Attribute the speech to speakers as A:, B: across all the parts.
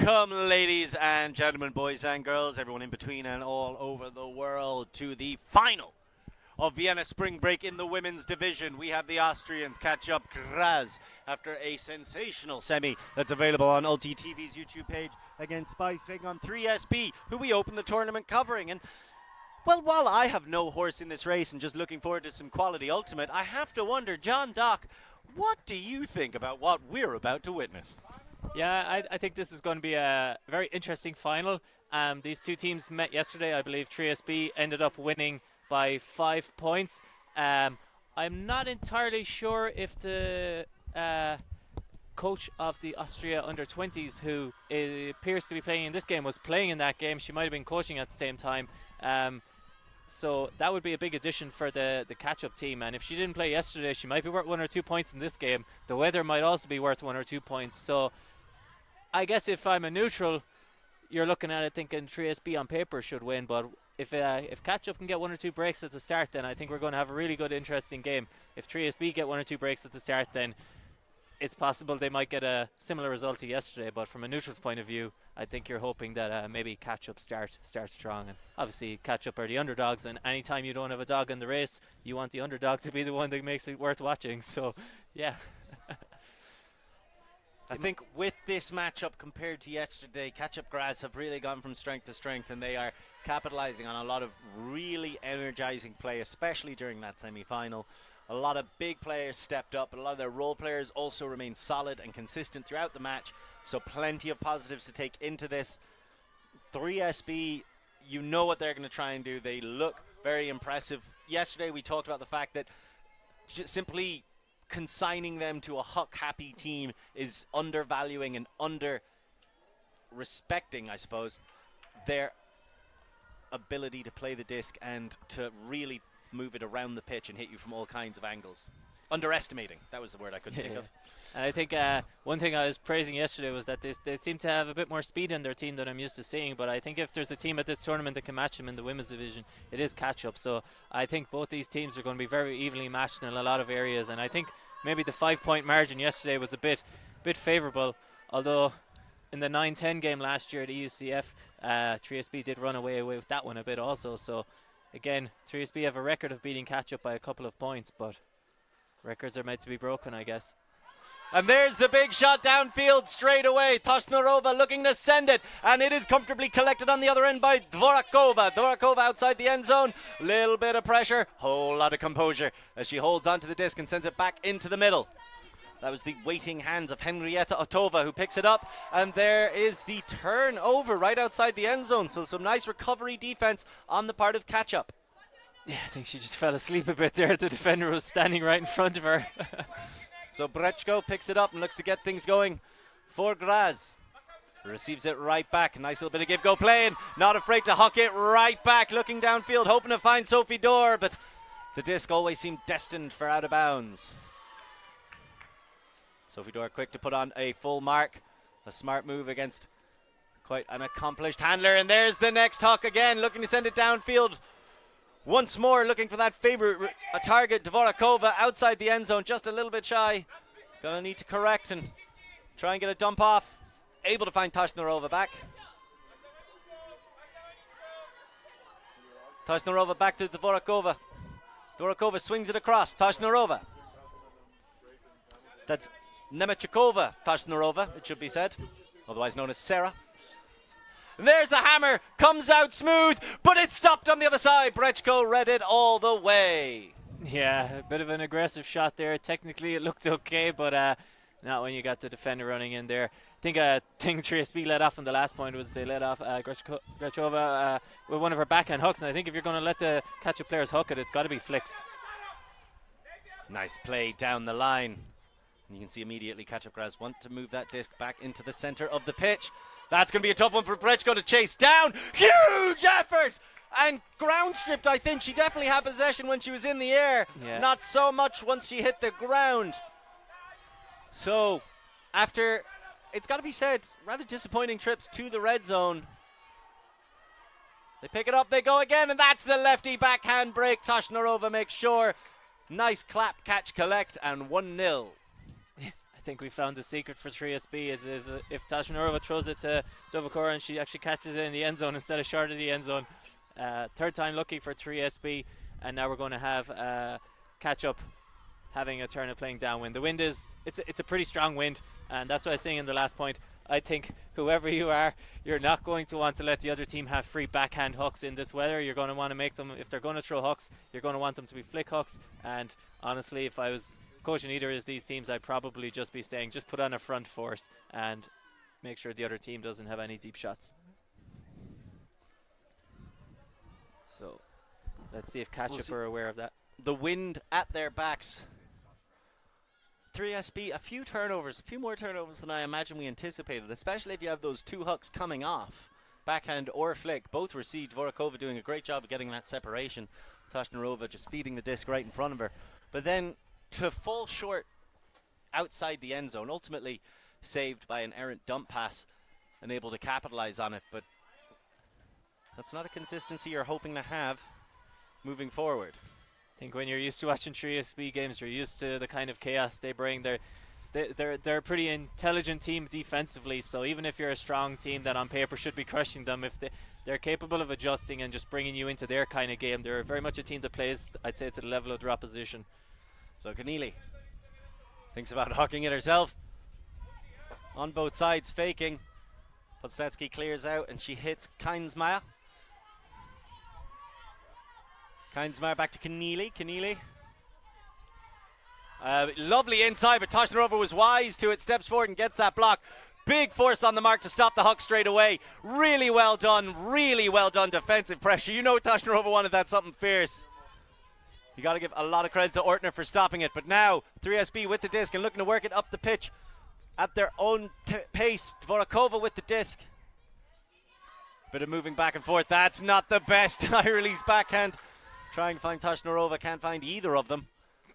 A: Welcome, ladies and gentlemen, boys and girls, everyone in between and all over the world, to the final of Vienna Spring Break in the women's division. We have the Austrians Catchup Graz after a sensational semi that's available on ULTI.TV's YouTube page against Spice, taking on 3SB, who we open the tournament covering. And well, while I have no horse in this race and just looking forward to some quality ultimate, I have to wonder, John Doc, what do you think about what we're about to witness?
B: Yeah, I think this is going to be a very interesting final. These two teams met yesterday. I believe 3SB ended up winning by 5 points. I'm not entirely sure if the coach of the Austria under-20s, who appears to be playing in this game, was playing in that game. She might have been coaching at the same time. So that would be a big addition for the catch-up team. And if she didn't play yesterday, she might be worth 1 or 2 points in this game. The weather might also be worth 1 or 2 points. So I guess if I'm a neutral, you're looking at it thinking 3SB on paper should win. But if catch-up can get 1 or 2 breaks at the start, then I think we're going to have a really good, interesting game. If 3SB get 1 or 2 breaks at the start, then it's possible they might get a similar result to yesterday. But from a neutral's point of view, I think you're hoping that maybe catch-up starts strong. And obviously catch-up are the underdogs, and anytime you don't have a dog in the race, you want the underdog to be the one that makes it worth watching. So yeah.
A: I think with this matchup compared to yesterday, Catchup Graz have really gone from strength to strength, and they are capitalizing on a lot of really energizing play, especially during that semi-final. A lot of big players stepped up, but a lot of their role players also remained solid and consistent throughout the match, so plenty of positives to take into this. 3SB, you know what they're going to try and do. They look very impressive. Yesterday we talked about the fact that just simply consigning them to a huck-happy team is undervaluing and under-respecting, I suppose, their ability to play the disc and to really move it around the pitch and hit you from all kinds of angles. Underestimating, that was the word I couldn't think of.
B: And I think one thing I was praising yesterday was that they seem to have a bit more speed in their team than I'm used to seeing. But I think if there's a team at this tournament that can match them in the women's division, it is Catch-Up. So I think both these teams are going to be very evenly matched in a lot of areas. And I think maybe the 5-point margin yesterday was a bit favourable, although in the 9-10 game last year at EUCF, 3SB did run away with that one a bit also. So again, 3SB have a record of beating Catch-Up by a couple of points, but records are meant to be broken, I guess.
A: And there's the big shot downfield straight away. Toshnarova looking to send it, and it is comfortably collected on the other end by Dvorakova. Dvorakova outside the end zone. Little bit of pressure, whole lot of composure as she holds onto the disc and sends it back into the middle. That was the waiting hands of Henrietta Otova who picks it up, and there is the turnover right outside the end zone. So some nice recovery defense on the part of Catchup.
B: Yeah, I think she just fell asleep a bit there. The defender was standing right in front of her.
A: So Brechko picks it up and looks to get things going for Graz. Receives it right back. Nice little bit of give-go playing. Not afraid to huck it right back. Looking downfield, hoping to find Sophie Dorr, but the disc always seemed destined for out of bounds. Sophie Dorr quick to put on a full mark. A smart move against quite an accomplished handler. And there's the next huck again, looking to send it downfield. Once more looking for that favorite target, Dvorakova, outside the end zone, just a little bit shy. Gonna need to correct and try and get a dump off. Able to find Toshnarova back. Toshnarova back to Dvorakova. Dvorakova swings it across. Toshnarova. That's Nemechikova Toshnarova, it should be said, otherwise known as Sarah. There's the hammer, comes out smooth, but it's stopped on the other side. Brechko read it all the way.
B: Yeah, a bit of an aggressive shot there. Technically it looked okay, but not when you got the defender running in there. I think 3SB let off on the last point was they let off Grechova with one of her backhand hooks, and I think if you're going to let the Catch-Up players hook it, it's got to be flicks.
A: Nice play down the line. And you can see immediately Catch-Up Graz want to move that disc back into the center of the pitch. That's going to be a tough one for Brechko to chase down. Huge effort! And ground stripped, I think. She definitely had possession when she was in the air.
B: Yeah.
A: Not so much once she hit the ground. So, after, it's got to be said, rather disappointing trips to the red zone. They pick it up, they go again, and that's the lefty backhand break. Toshnarova makes sure. Nice clap, catch, collect, and 1-0.
B: think we found the secret for 3SB is if Tashnarova throws it to Dovakora and she actually catches it in the end zone instead of short of the end zone. Third time lucky for 3SB, and now we're going to have Catchup having a turn of playing downwind. The wind it's a pretty strong wind, and that's what I was saying in the last point. I think whoever you are, you're not going to want to let the other team have free backhand hooks in this weather. You're going to want to make them, if they're going to throw hooks, you're going to want them to be flick hooks. And honestly, if I was coaching either of these teams, I'd probably just be saying, just put on a front force and make sure the other team doesn't have any deep shots. So let's see if Catchup are aware of that.
A: The wind at their backs. 3SB, a few more turnovers than I imagine we anticipated, especially if you have those two hooks coming off, backhand or flick, both received. Vorakova doing a great job of getting that separation. Tashnarova just feeding the disc right in front of her. But then to fall short outside the end zone, ultimately saved by an errant dump pass and able to capitalize on it. But that's not a consistency you're hoping to have moving forward.
B: I think when you're used to watching 3SB games, you're used to the kind of chaos they bring. They're a pretty intelligent team defensively, so even if you're a strong team that on paper should be crushing them, if they're capable of adjusting and just bringing you into their kind of game. They're very much a team that plays, I'd say, to the level of their opposition.
A: So Keneally thinks about hooking it herself. On both sides, faking. Podstetsky clears out and she hits Keinsmeyer. Keinsmeyer back to Keneally. Keneally. Lovely inside, but Tashnarova was wise to it. Steps forward and gets that block. Big force on the mark to stop the huck straight away. Really well done defensive pressure. You know Tashnarova wanted that something fierce. You got to give a lot of credit to Ortner for stopping it. But now 3SB with the disc and looking to work it up the pitch at their own pace. Dvorakova with the disc. Bit of moving back and forth. That's not the best high release backhand. Trying to find Tashnarova, can't find either of them.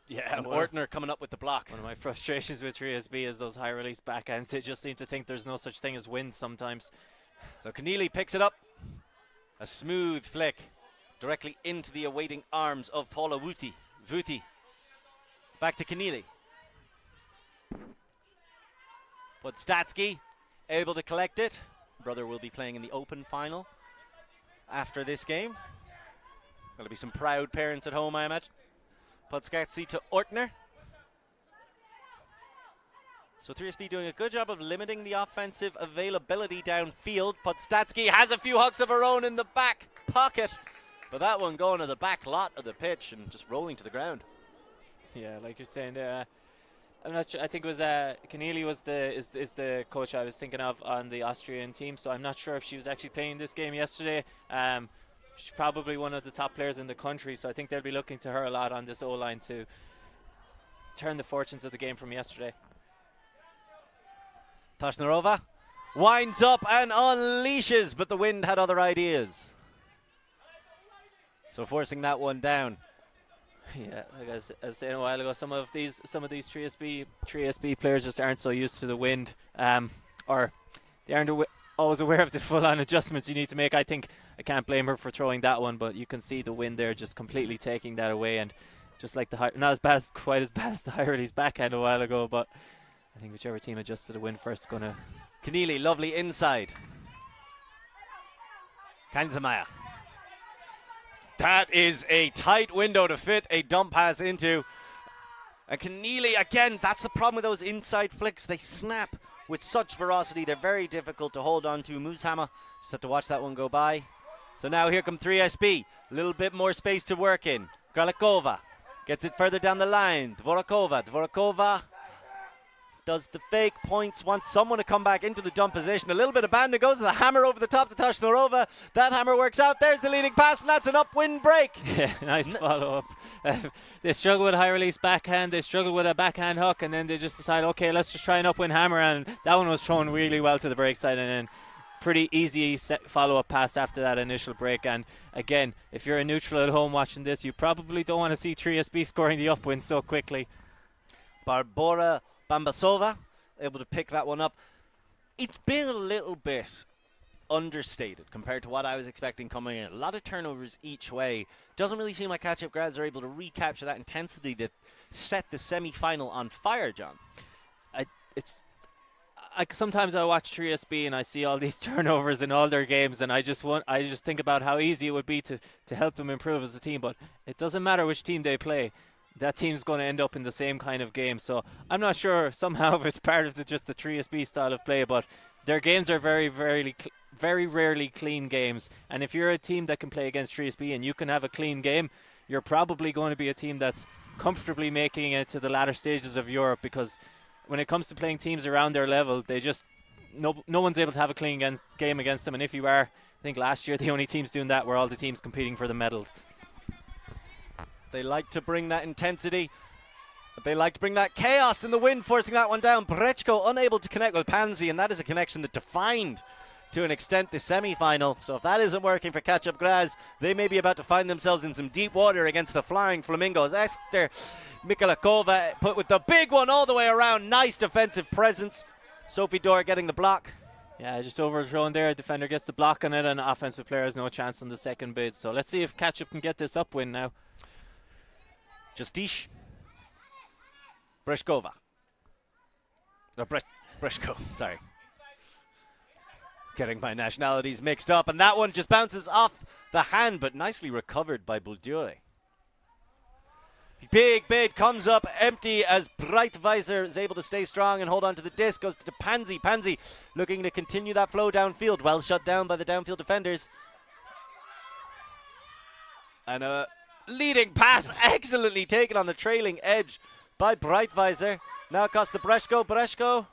B: Yeah,
A: and Ortner coming up with the block.
B: One of my frustrations with 3SB is those high release backhands. They just seem to think there's no such thing as wind sometimes.
A: So Keneally picks it up. A smooth flick directly into the awaiting arms of Paula Vuti. Back to Keneally. Podstetsky able to collect it. Brother will be playing in the Open final after this game. Going to be some proud parents at home, I imagine. Podstetsky to Ortner. So 3SB doing a good job of limiting the offensive availability downfield. Podstetsky has a few hucks of her own in the back pocket, but that one going to the back lot of the pitch and just rolling to the ground.
B: Yeah, like you're saying there. I'm not sure. I think it was Keneally was the coach I was thinking of on the Austrian team. So I'm not sure if she was actually playing this game yesterday. She's probably one of the top players in the country, so I think they'll be looking to her a lot on this O-line to turn the fortunes of the game from yesterday.
A: Tashnarova winds up and unleashes, but the wind had other ideas. So forcing that one down.
B: Yeah, like I was saying a while ago, some of these 3SB players just aren't so used to the wind, or they aren't always aware of the full-on adjustments you need to make. I think I can't blame her for throwing that one, but you can see the wind there just completely taking that away, and just like quite as bad as the high release backhand a while ago, but I think whichever team adjusts to the wind first is going to...
A: Keneally, lovely inside. Keinsmeyer. That is a tight window to fit a dump pass into. And Keneally, again, that's the problem with those inside flicks. They snap with such ferocity. They're very difficult to hold on to. Moosehammer just had to watch that one go by. So now here come 3SB. A little bit more space to work in. Gralikova gets it further down the line. Dvorakova does the fake, points, wants someone to come back into the dump position. A little bit of banding goes to the hammer over the top to Tashnarova. That hammer works out. There's the leading pass, and that's an upwind break.
B: Yeah, nice follow-up. They struggle with a high release backhand. They struggle with a backhand hook, and then they just decide, okay, let's just try an upwind hammer. And that one was thrown really well to the break side, and then pretty easy follow-up pass after that initial break. And again, if you're a neutral at home watching this, you probably don't want to see 3SB scoring the upwind so quickly.
A: Barbora Bambasova able to pick that one up. It's been a little bit understated compared to what I was expecting coming in. A lot of turnovers each way. Doesn't really seem like Catchup grads are able to recapture that intensity that set the semi-final on fire, John.
B: sometimes I watch 3SB and I see all these turnovers in all their games, and I just think about how easy it would be to help them improve as a team. But it doesn't matter which team they play, that team's going to end up in the same kind of game. So I'm not sure somehow if it's part of just the 3SB style of play, but their games are very rarely clean games. And if you're a team that can play against 3SB and you can have a clean game, you're probably going to be a team that's comfortably making it to the latter stages of Europe, because when it comes to playing teams around their level, they just no one's able to have a clean game against them. And if you are, I think last year the only teams doing that were all the teams competing for the medals.
A: They like to bring that intensity, but they like to bring that chaos in the wind, forcing that one down. Brechko unable to connect with Pansy, and that is a connection that defined to an extent the semi-final. So if that isn't working for Catchup Graz, they may be about to find themselves in some deep water against the Flying Flamingos. Esther Mikalakova put with the big one all the way around. Nice defensive presence. Sophie Dor getting the block.
B: Yeah, just overthrown there. Defender gets the block on it, and offensive player has no chance on the second bid. So let's see if Catchup can get this upwind now.
A: Justish. Breshkova. Breshko, sorry. Getting my nationalities mixed up, and that one just bounces off the hand, but nicely recovered by Buldiore. Big bid comes up empty as Breitweiser is able to stay strong and hold on to the disc. Goes to Pansy. Pansy looking to continue that flow downfield. Well shut down by the downfield defenders. And a leading pass excellently taken on the trailing edge by Breitweiser. Now across the Breshko. Breshko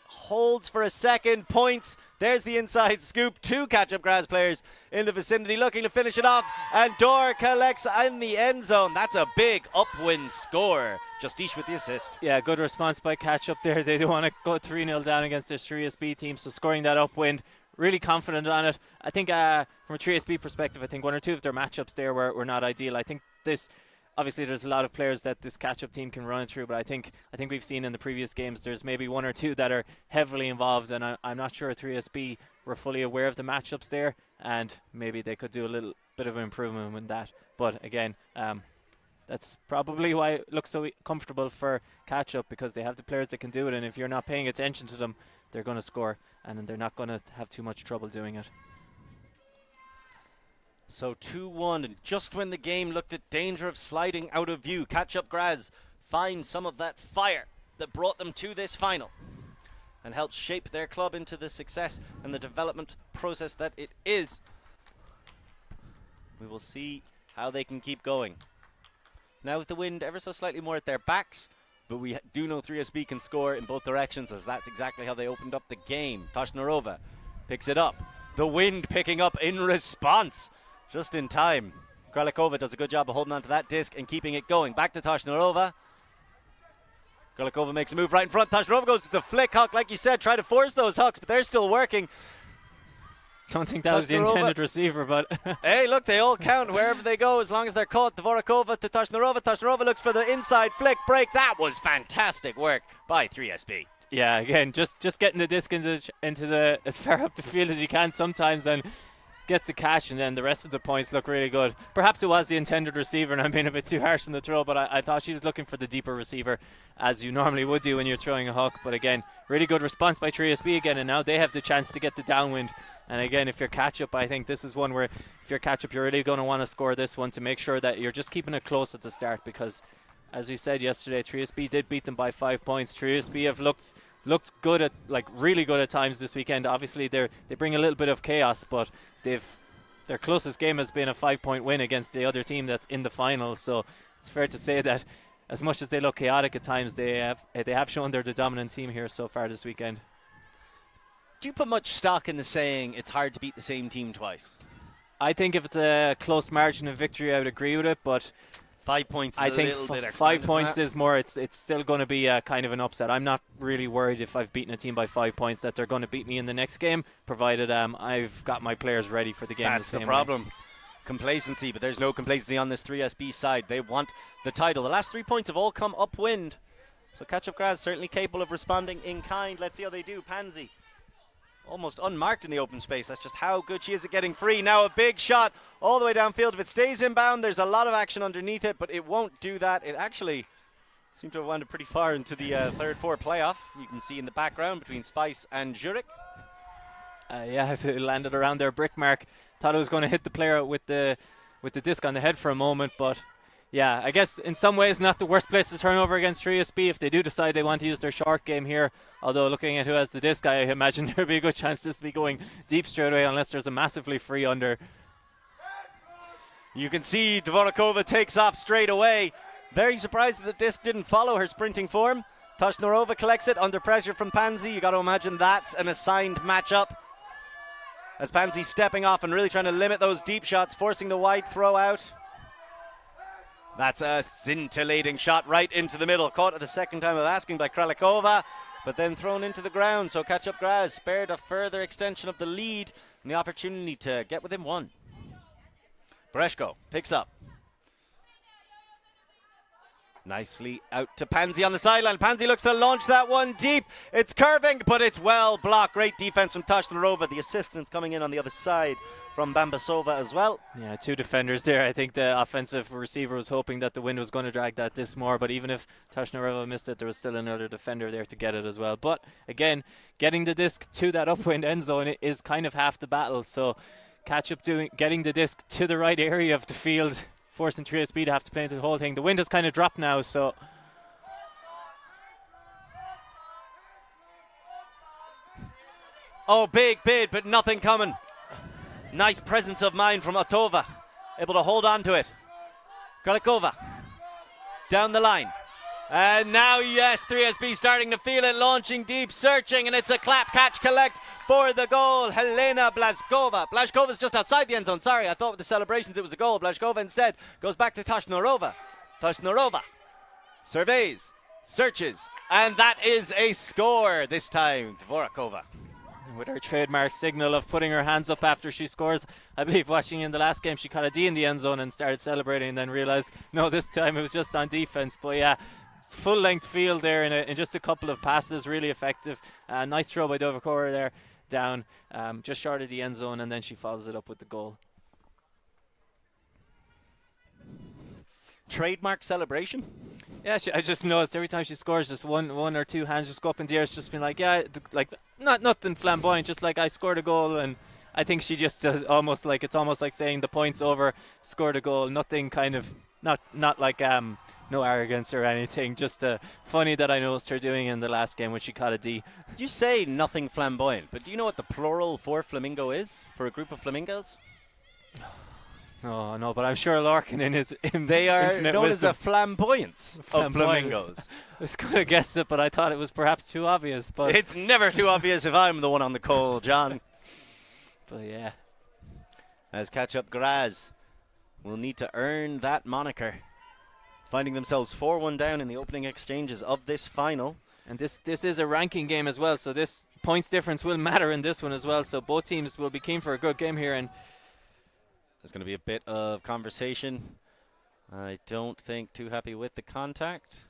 A: holds for a second, points. There's the inside scoop. Two Catchup Graz players in the vicinity looking to finish it off, and Dor collects in the end zone. That's a big upwind score. Justish with the assist.
B: Yeah, good response by Catchup there. They don't want to go 3-0 down against this 3SB team, so scoring that upwind, really confident on it. I think from a 3SB perspective, I think one or two of their matchups there were not ideal. I think this, obviously there's a lot of players that this Catchup team can run it through, but I think we've seen in the previous games there's maybe one or two that are heavily involved, and I'm not sure 3SB were fully aware of the matchups there, and maybe they could do a little bit of improvement with that. But again, that's probably why it looks so comfortable for Catchup, because they have the players that can do it, and if you're not paying attention to them, they're going to score, and they're not going to have too much trouble doing it.
A: So 2-1, and just when the game looked at danger of sliding out of view, Catchup Graz find some of that fire that brought them to this final and helped shape their club into the success and the development process that it is. We will see how they can keep going. Now with the wind ever so slightly more at their backs, but we do know 3SB can score in both directions, as that's exactly how they opened up the game. Toshnarova picks it up. The wind picking up in response. Just in time. Kralikova does a good job of holding on to that disc and keeping it going. Back to Toshnarova. Kralikova makes a move right in front. Toshnarova goes to the flick huck, like you said, try to force those hucks, but they're still working.
B: Don't think that was the intended receiver, but
A: hey, look, they all count wherever they go as long as they're caught. Dvorakova to Toshnarova. Toshnarova looks for the inside flick break. That was fantastic work by 3SB.
B: Yeah, again, just getting the disc into the as far up the field as you can sometimes, and gets the catch, and then the rest of the points look really good. Perhaps it was the intended receiver, and I'm being a bit too harsh on the throw, but I thought she was looking for the deeper receiver, as you normally would do when you're throwing a hook. But again, really good response by 3SB again, and now they have the chance to get the downwind. And again, if you're Catchup, I think this is one where if you're Catchup, you're really going to want to score this one to make sure that you're just keeping it close at the start, because as we said yesterday, 3SB did beat them by 5 points. 3SB have looked good at, like, really good at times this weekend. Obviously they bring a little bit of chaos, but their closest game has been a 5-point win against the other team that's in the final. So it's fair to say that as much as they look chaotic at times, they have shown they're the dominant team here so far this weekend.
A: Do you put much stock in the saying it's hard to beat the same team twice?
B: I think if it's a close margin of victory, I would agree with it, but
A: 5 points.
B: I think 5 points is more. It's still going to be a kind of an upset. I'm not really worried if I've beaten a team by 5 points that they're going to beat me in the next game, provided I've got my players ready for the game.
A: That's the problem. Complacency, but there's no complacency on this 3SB side. They want the title. The last 3 points have all come upwind, so Catchup Graz certainly capable of responding in kind. Let's see how they do. Pansy almost unmarked in the open space. That's just how good she is at getting free. Now a big shot all the way downfield. If it stays inbound, there's a lot of action underneath it, but it won't do that. It actually seem to have wandered pretty far into the 3rd-4 playoff. You can see in the background between Spice and Zurich.
B: Yeah, it landed around their brick mark. Thought it was going to hit the player with the disc on the head for a moment, but yeah, I guess in some ways not the worst place to turn over against Trieste if they do decide they want to use their short game here. Although looking at who has the disc, I imagine there'll be a good chance this will be going deep straight away unless there's a massively free under.
A: You can see Dvorakova takes off straight away. Very surprised that the disc didn't follow her sprinting form. Toshnarova collects it under pressure from Pansy. You got to imagine that's an assigned matchup. As Pansy stepping off and really trying to limit those deep shots, forcing the wide throw out. That's a scintillating shot right into the middle. Caught at the second time of asking by Kralikova, but then thrown into the ground. So Catchup Graz spared a further extension of the lead and the opportunity to get within one. Breshko picks up. Nicely out to Pansy on the sideline. Pansy looks to launch that one deep. It's curving, but it's well blocked. Great defense from Toshnarova. The assistance coming in on the other side from Bambasova as well.
B: Yeah, 2 defenders there. I think the offensive receiver was hoping that the wind was going to drag that disc more, but even if Toshnarova missed it, there was still another defender there to get it as well. But again, getting the disc to that upwind end zone is kind of half the battle. So Catchup getting the disc to the right area of the field, forcing Trieste to have to play into the whole thing. The wind has kind of dropped now, so
A: oh, big bid, but nothing coming. Nice presence of mind from Otova, able to hold on to it. Kralikova down the line. And now, yes, 3SB starting to feel it, launching deep, searching, and it's a clap, catch, collect for the goal. Helena Blazkova. Blazkova's just outside the end zone. Sorry, I thought with the celebrations it was a goal. Blazkova instead goes back to Toshnarova. Toshnarova surveys, searches, and that is a score this time. Dvorakova.
B: With her trademark signal of putting her hands up after she scores. I believe watching in the last game she caught a D in the end zone and started celebrating and then realised, no, this time it was just on defence. But yeah, full length field there in just a couple of passes, really effective. Nice throw by Dvorakova there, down just short of the end zone, and then she follows it up with the goal.
A: Trademark celebration?
B: Yeah, I just noticed every time she scores, just one or two hands just go up in the air. It's just been like, yeah, like nothing flamboyant, just like I scored a goal. And I think she just does almost like saying the point's over, scored a goal. Nothing kind of not like no arrogance or anything. Just funny that I noticed her doing in the last game when she caught a D.
A: You say nothing flamboyant, but do you know what the plural for flamingo is for a group of flamingos?
B: Oh no, but I'm sure Larkin is in.
A: They are known
B: wisdom.
A: as a flamboyance of flamingos.
B: I was going to guess it, but I thought it was perhaps too obvious. But
A: it's never too obvious if I'm the one on the call, John.
B: But yeah,
A: as Catchup Graz will need to earn that moniker, finding themselves 4-1 down in the opening exchanges of this final.
B: And this is a ranking game as well, so this points difference will matter in this one as well. So both teams will be keen for a good game here, and
A: there's going to be a bit of conversation. I don't think too happy with the contact.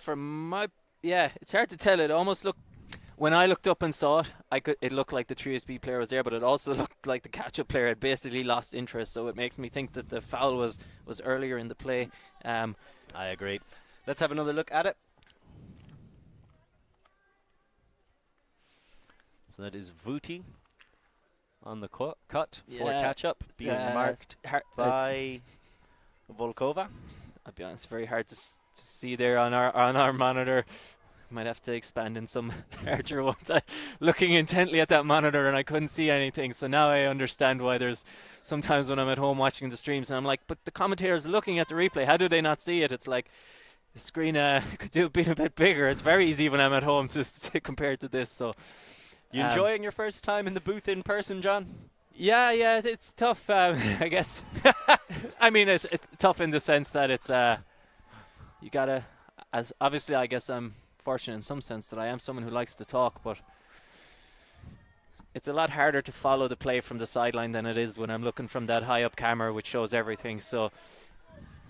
B: It's hard to tell. It almost looked, when I looked up and saw it, it looked like the 3SB player was there, but it also looked like the Catchup player had basically lost interest. So it makes me think that the foul was earlier in the play.
A: I agree. Let's have another look at it. So that is Vuti on the cut for Catchup, being marked by Volkova.
B: I'll be honest, very hard to see there on our monitor. Might have to expand in some larger ones. Looking intently at that monitor and I couldn't see anything, so now I understand why there's sometimes when I'm at home watching the streams and I'm like, but the commentators are looking at the replay, how do they not see it? It's like the screen could do be a bit bigger. It's very easy when I'm at home to compare to this. So
A: you enjoying your first time in the booth in person, John?
B: Yeah, it's tough. I guess. I mean, it's tough in the sense that it's you gotta. As obviously, I guess I'm fortunate in some sense that I am someone who likes to talk, but it's a lot harder to follow the play from the sideline than it is when I'm looking from that high up camera, which shows everything. So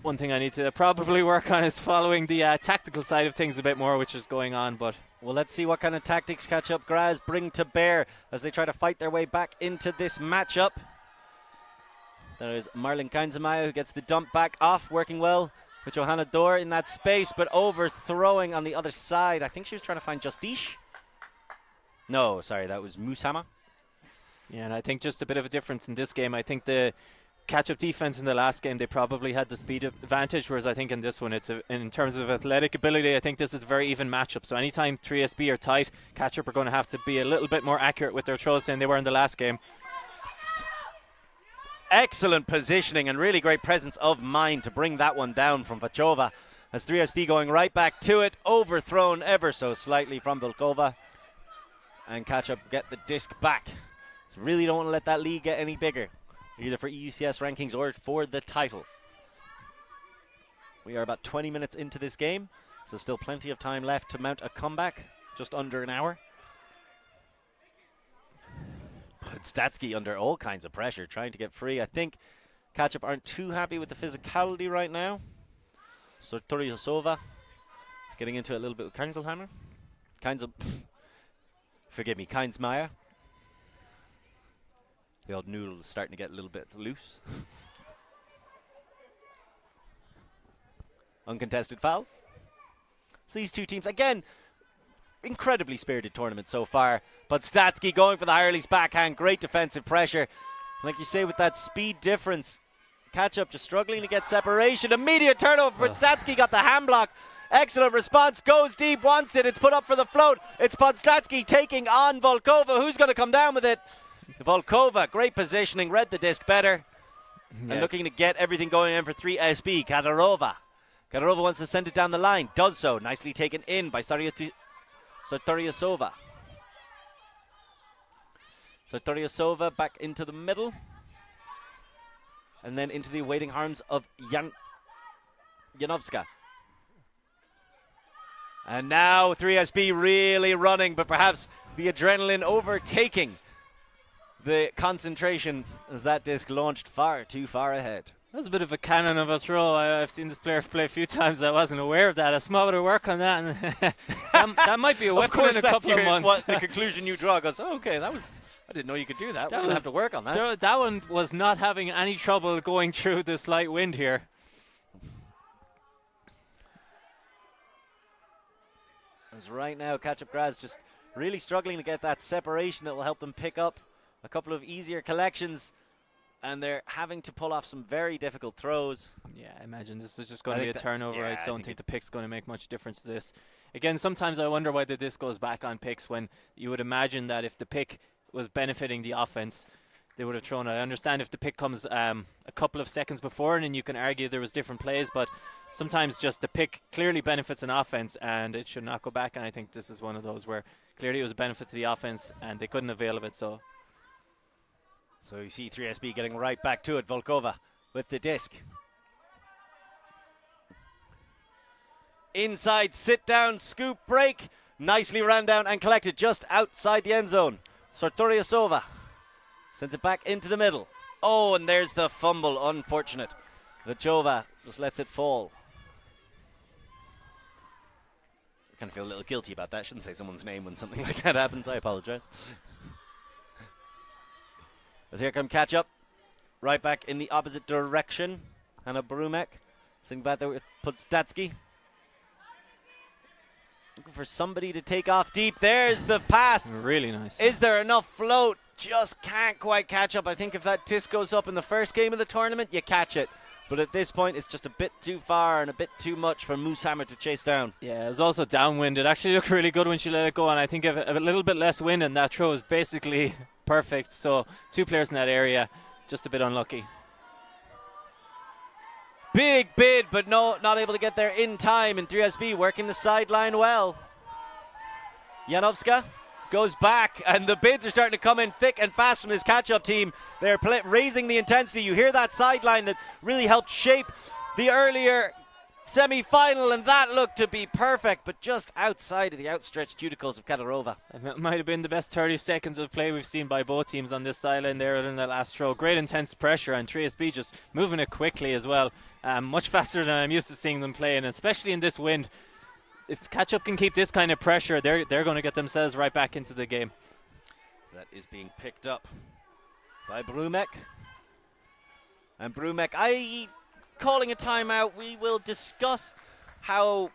B: one thing I need to probably work on is following the tactical side of things a bit more, which is going on. But
A: well, let's see what kind of tactics Catchup Graz bring to bear as they try to fight their way back into this matchup. There's Marlon Keinzemeier who gets the dump back off, working well with Johanna Dor in that space, but overthrowing on the other side. I think she was trying to find Justice. No, sorry, that was Mooshammer.
B: Yeah, and I think just a bit of a difference in this game. I think the catch-up defense in the last game, they probably had the speed advantage, whereas I think in this one, in terms of athletic ability, I think this is a very even matchup. So anytime 3SB are tight, catch-up are going to have to be a little bit more accurate with their throws than they were in the last game.
A: Excellent positioning and really great presence of mind to bring that one down from Vachova. As 3SB going right back to it, overthrown ever so slightly from Volkova. And Catchup get the disc back. Really don't want to let that lead get any bigger, either for EUCS rankings or for the title. We are about 20 minutes into this game, so still plenty of time left to mount a comeback, just under an hour. But Statsky under all kinds of pressure, trying to get free. I think Catchup aren't too happy with the physicality right now. So Toryosova getting into it a little bit with Keinzelhammer. Forgive me, Keinsmeyer. The old noodle is starting to get a little bit loose. Uncontested foul. So these two teams, again, incredibly spirited tournament so far. But Statsky going for the high release backhand. Great defensive pressure. Like you say, with that speed difference, Catchup just struggling to get separation. Immediate turnover, but Statsky got the hand block. Excellent response. Goes deep, wants it. It's put up for the float. It's Podstatsky taking on Volkova. Who's going to come down with it? Volkova, great positioning. Read the disc better. Yeah. And looking to get everything going in for 3SB. Kadarova. Kadarova wants to send it down the line. Does so. Nicely taken in by Sartoriasova. Sartoriasova back into the middle. And then into the awaiting arms of Janovska. And now 3SB really running, but perhaps the adrenaline overtaking the concentration as that disc launched far too far ahead.
B: That was a bit of a cannon of a throw. I've seen this player play a few times. I wasn't aware of that. A small bit of work on that. And that might be a weapon in a couple of months.
A: The conclusion you draw goes, oh, okay, I didn't know you could do that. We'll have to work on that.
B: That one was not having any trouble going through the slight wind here.
A: As right now, Catchup Graz just really struggling to get that separation that will help them pick up a couple of easier collections. And they're having to pull off some very difficult throws. Yeah,
B: I imagine this is just going to be a turnover. I don't think the pick's going to make much difference to this. Again, sometimes I wonder why the disc goes back on picks when you would imagine that if the pick was benefiting the offense, they would have thrown it. I understand if the pick comes a couple of seconds before, and then you can argue there was different plays, but sometimes just the pick clearly benefits an offense and it should not go back. And I think this is one of those where clearly it was a benefit to the offense and they couldn't avail of it. So
A: you see 3SB getting right back to it. Volkova with the disc. Inside, sit down, scoop, break. Nicely ran down and collected just outside the end zone. Sartoriasova sends it back into the middle. Oh, and there's the fumble. Unfortunate. Vachova just lets it fall. I kind of feel a little guilty about that. Shouldn't say someone's name when something like that happens. I apologize. As here come Catchup, right back in the opposite direction. Hanna Brumek sitting back there with Podstatsky. Looking for somebody to take off deep. There's the pass.
B: Really nice.
A: Is there enough float? Just can't quite catch up. I think if that disc goes up in the first game of the tournament, you catch it. But at this point, it's just a bit too far and a bit too much for Moosehammer to chase down. Yeah,
B: it was also downwind. It actually looked really good when she let it go, and I think if a little bit less wind and that throw is basically perfect. So two players in that area, just a bit unlucky.
A: Big bid, but no, not able to get there in time. And 3SB working the sideline well. Janovska goes back, and the bids are starting to come in thick and fast from this catch-up team. They're raising the intensity. You hear that sideline that really helped shape the earlier semi-final, and that looked to be perfect, but just outside of the outstretched cuticles of Kadarova.
B: It might have been the best 30 seconds of play we've seen by both teams on this sideline there in the last throw. Great intense pressure, and 3SB just moving it quickly as well. Much faster than I'm used to seeing them play, and especially in this wind. If Catchup can keep this kind of pressure, they're going to get themselves right back into the game.
A: That is being picked up by Brumek. And Brumek, I calling a timeout. We will discuss how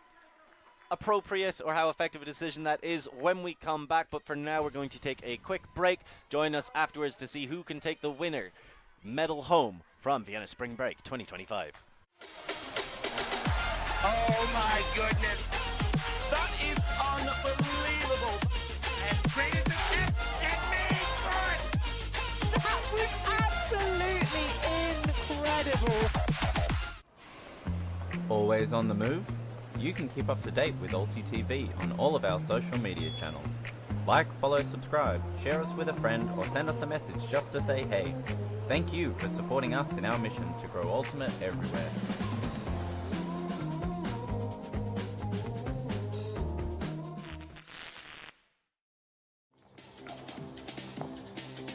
A: appropriate or how effective a decision that is when we come back, but for now we're going to take a quick break. Join us afterwards to see who can take the winner medal home from Vienna Spring Break 2025.
C: Oh my goodness, that is unbelievable. And created the tip and made for it.
D: That was absolutely incredible.
E: Always on the move? You can keep up to date with ULTI.TV on all of our social media channels. Like, follow, subscribe, share us with a friend, or send us a message just to say hey. Thank you for supporting us in our mission to grow Ultimate everywhere.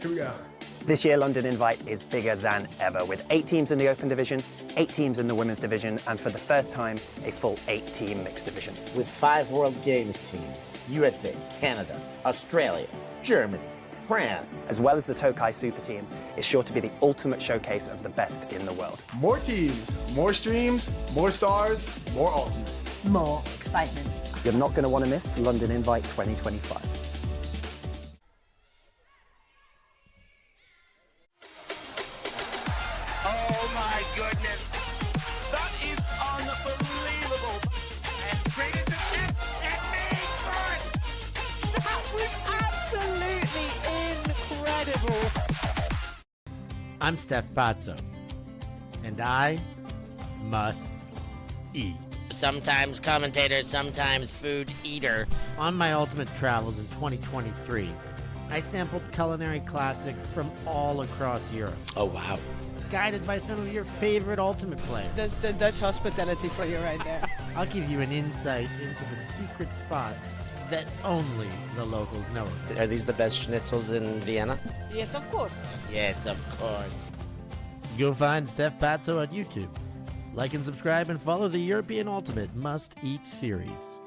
F: Here we go.
G: This year, London Invite is bigger than ever, with 8 teams in the Open Division, 8 teams in the Women's Division, and for the first time, a full 8-team Mixed Division.
H: With 5 World Games teams, USA, Canada, Australia, Germany, France.
G: As well as the Tokai Super Team, is sure to be the ultimate showcase of the best in the world.
F: More teams, more streams, more stars, more Ultimate.
D: More excitement.
G: You're not going to want to miss London Invite 2025.
C: Oh my goodness, that is unbelievable. And created the tip and made for it.
D: That was absolutely incredible.
I: I'm Steph Pazzo, and I must eat.
J: Sometimes commentator, sometimes food eater.
I: On my ultimate travels in 2023, I sampled culinary classics from all across Europe,
J: Oh, wow.
I: guided by some of your favorite ultimate players.
D: That's the Dutch hospitality for you right there.
I: I'll give you an insight into the secret spots that only the locals know of.
J: Are these the best schnitzels in Vienna?
D: Yes, of course.
J: Yes, of course.
I: Go find Steph Pazzo on YouTube. Like and subscribe and follow the European Ultimate Must Eat series.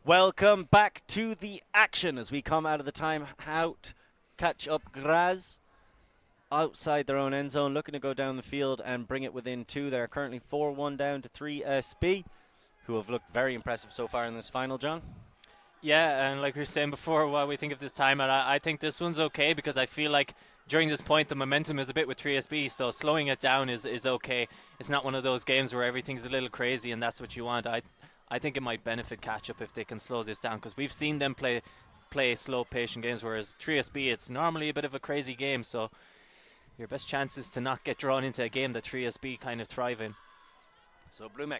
A: Welcome back to the action as we come out of the timeout. Catchup Graz outside their own end zone, looking to go down the field and bring it within 2. They're currently 4-1 down to 3SB, who have looked very impressive so far in this final, John.
B: Yeah, and like we were saying before, what we think of this timeout, I think this one's okay because I feel like during this point the momentum is a bit with 3SB, so slowing it down is okay. It's not one of those games where everything's a little crazy and that's what you want. I think it might benefit Catchup if they can slow this down, because we've seen them play slow, patient games, whereas 3SB, it's normally a bit of a crazy game, so your best chance is to not get drawn into a game that 3SB kind of thrive in.
A: So Brumek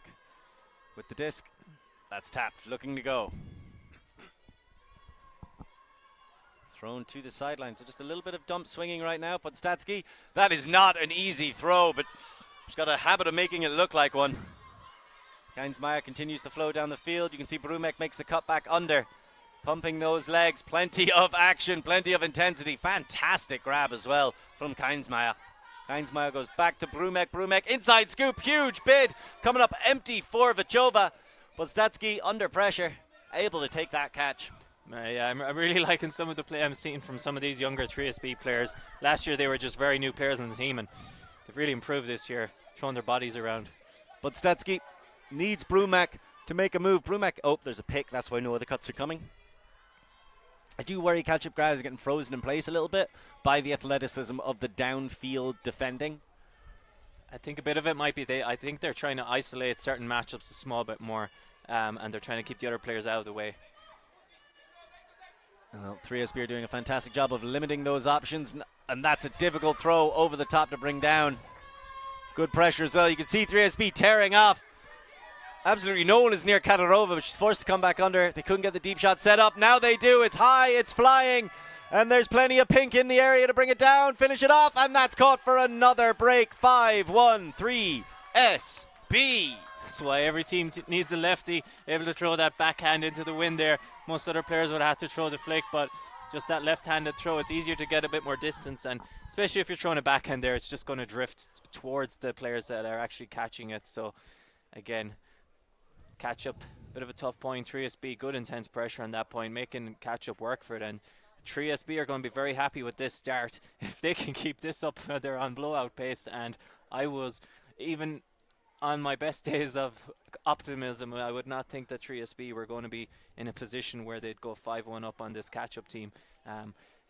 A: with the disc. That's tapped, looking to go. Thrown to the sideline, so just a little bit of dump swinging right now. Podstatsky, that is not an easy throw, but she's got a habit of making it look like one. Keinsmeyer continues to flow down the field. You can see Brumek makes the cut back under. Pumping those legs, plenty of action, plenty of intensity. Fantastic grab as well from Keinsmeyer. Keinsmeyer goes back to Brumek. Brumek inside scoop, huge bid. Coming up empty for Vachova. Podstatsky under pressure, able to take that catch.
B: Yeah, I'm really liking some of the play I'm seeing from some of these younger 3SB players. Last year they were just very new players on the team, and they've really improved this year, throwing their bodies around.
A: Podstatsky needs Brumek to make a move. Brumek, oh, there's a pick. That's why no other cuts are coming. I do worry Catchup Graz is getting frozen in place a little bit by the athleticism of the downfield defending.
B: I think a bit of it might be I think they're trying to isolate certain matchups a small bit more, and they're trying to keep the other players out of the way.
A: Well, 3SB are doing a fantastic job of limiting those options, and that's a difficult throw over the top to bring down. Good pressure as well. You can see 3SB tearing off. Absolutely no one is near Katarova, but she's forced to come back under. They couldn't get the deep shot set up. Now they do. It's high, it's flying, and there's plenty of pink in the area to bring it down, finish it off, and that's caught for another break. 5-1, 3SB.
B: That's why every team needs a lefty able to throw that backhand into the wind there. Most other players would have to throw the flick, but just that left-handed throw, it's easier to get a bit more distance, and especially if you're throwing a backhand there, it's just going to drift towards the players that are actually catching it. So again, Catchup, bit of a tough point. 3SB, good intense pressure on that point, making Catchup work for it, and 3SB are going to be very happy with this start. If they can keep this up, they're on blowout pace, and I was, even on my best days of optimism, I would not think that 3SB were going to be in a position where they'd go 5-1 up on this Catchup team.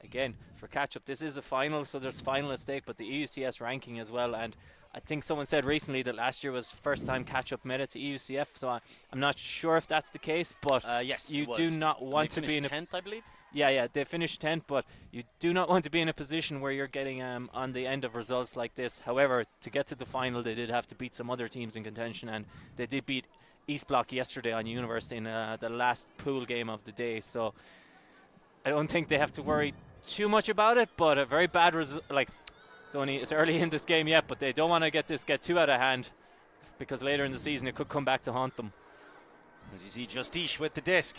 B: Again, for Catchup, this is the final, so there's final at stake, but the EUCS ranking as well. And I think someone said recently that last year was first time Catchup made it to EUCF, so I'm not sure if that's the case, but
A: yes,
B: you do not want to be in a
A: 10th, I believe.
B: Yeah, they finished 10th, but you do not want to be in a position where you're getting on the end of results like this. However, to get to the final, they did have to beat some other teams in contention, and they did beat East Block yesterday on University in the last pool game of the day. So I don't think they have to worry too much about it, but a very bad result. Like, it's early in this game yet, but they don't want to get too out of hand, because later in the season it could come back to haunt them.
A: As you see, Justice with the disc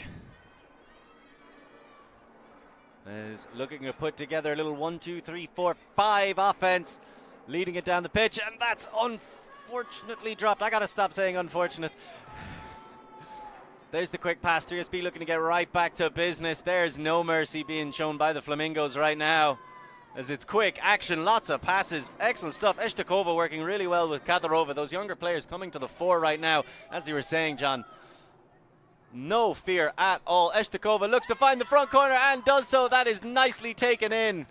A: is looking to put together a little 1, 2, 3, 4, 5 offense, leading it down the pitch, and that's unfortunately dropped. I gotta stop saying unfortunate. There's the quick pass. 3SB looking to get right back to business. There's no mercy being shown by the Flamingos right now, as it's quick action, lots of passes, excellent stuff. Eshtakova working really well with Kadyrova. Those younger players coming to the fore right now. As you were saying, John, no fear at all. Eshtakova looks to find the front corner and does so. That is nicely taken in.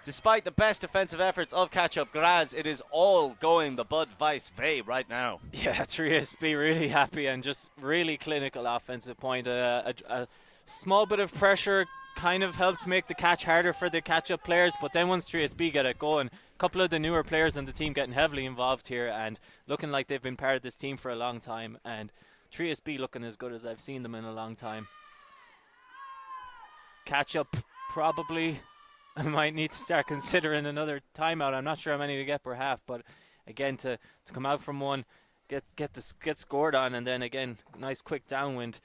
A: Despite the best defensive efforts of Catchup Graz, it is all going the Bud Weiss way right now.
B: Yeah, 3SB really happy and just really clinical offensive point. A small bit of pressure kind of helped make the catch harder for the Catchup players, but then once 3SB get it going, a couple of the newer players in the team getting heavily involved here and looking like they've been part of this team for a long time, and 3SB looking as good as I've seen them in a long time. Catchup probably I might need to start considering another timeout. I'm not sure how many we get per half, but again, to come out from one, get scored on, and then again, nice quick downwind.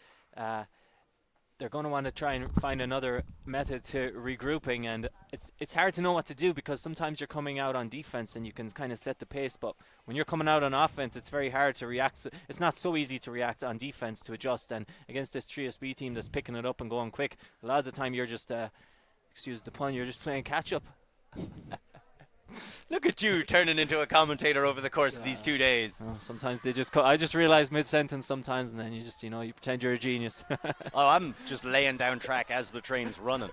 B: They're going to want to try and find another method to regrouping, and it's hard to know what to do, because sometimes you're coming out on defense and you can kind of set the pace, but when you're coming out on offense, it's very hard to react. So it's not so easy to react on defense to adjust, and against this 3SB team that's picking it up and going quick, a lot of the time you're just excuse the pun, you're just playing catch up.
A: Look at you turning into a commentator over the course of these 2 days.
B: Oh, sometimes they just I just realize mid-sentence sometimes, and then you just, you pretend you're a genius.
A: Oh, I'm just laying down track as the train's running.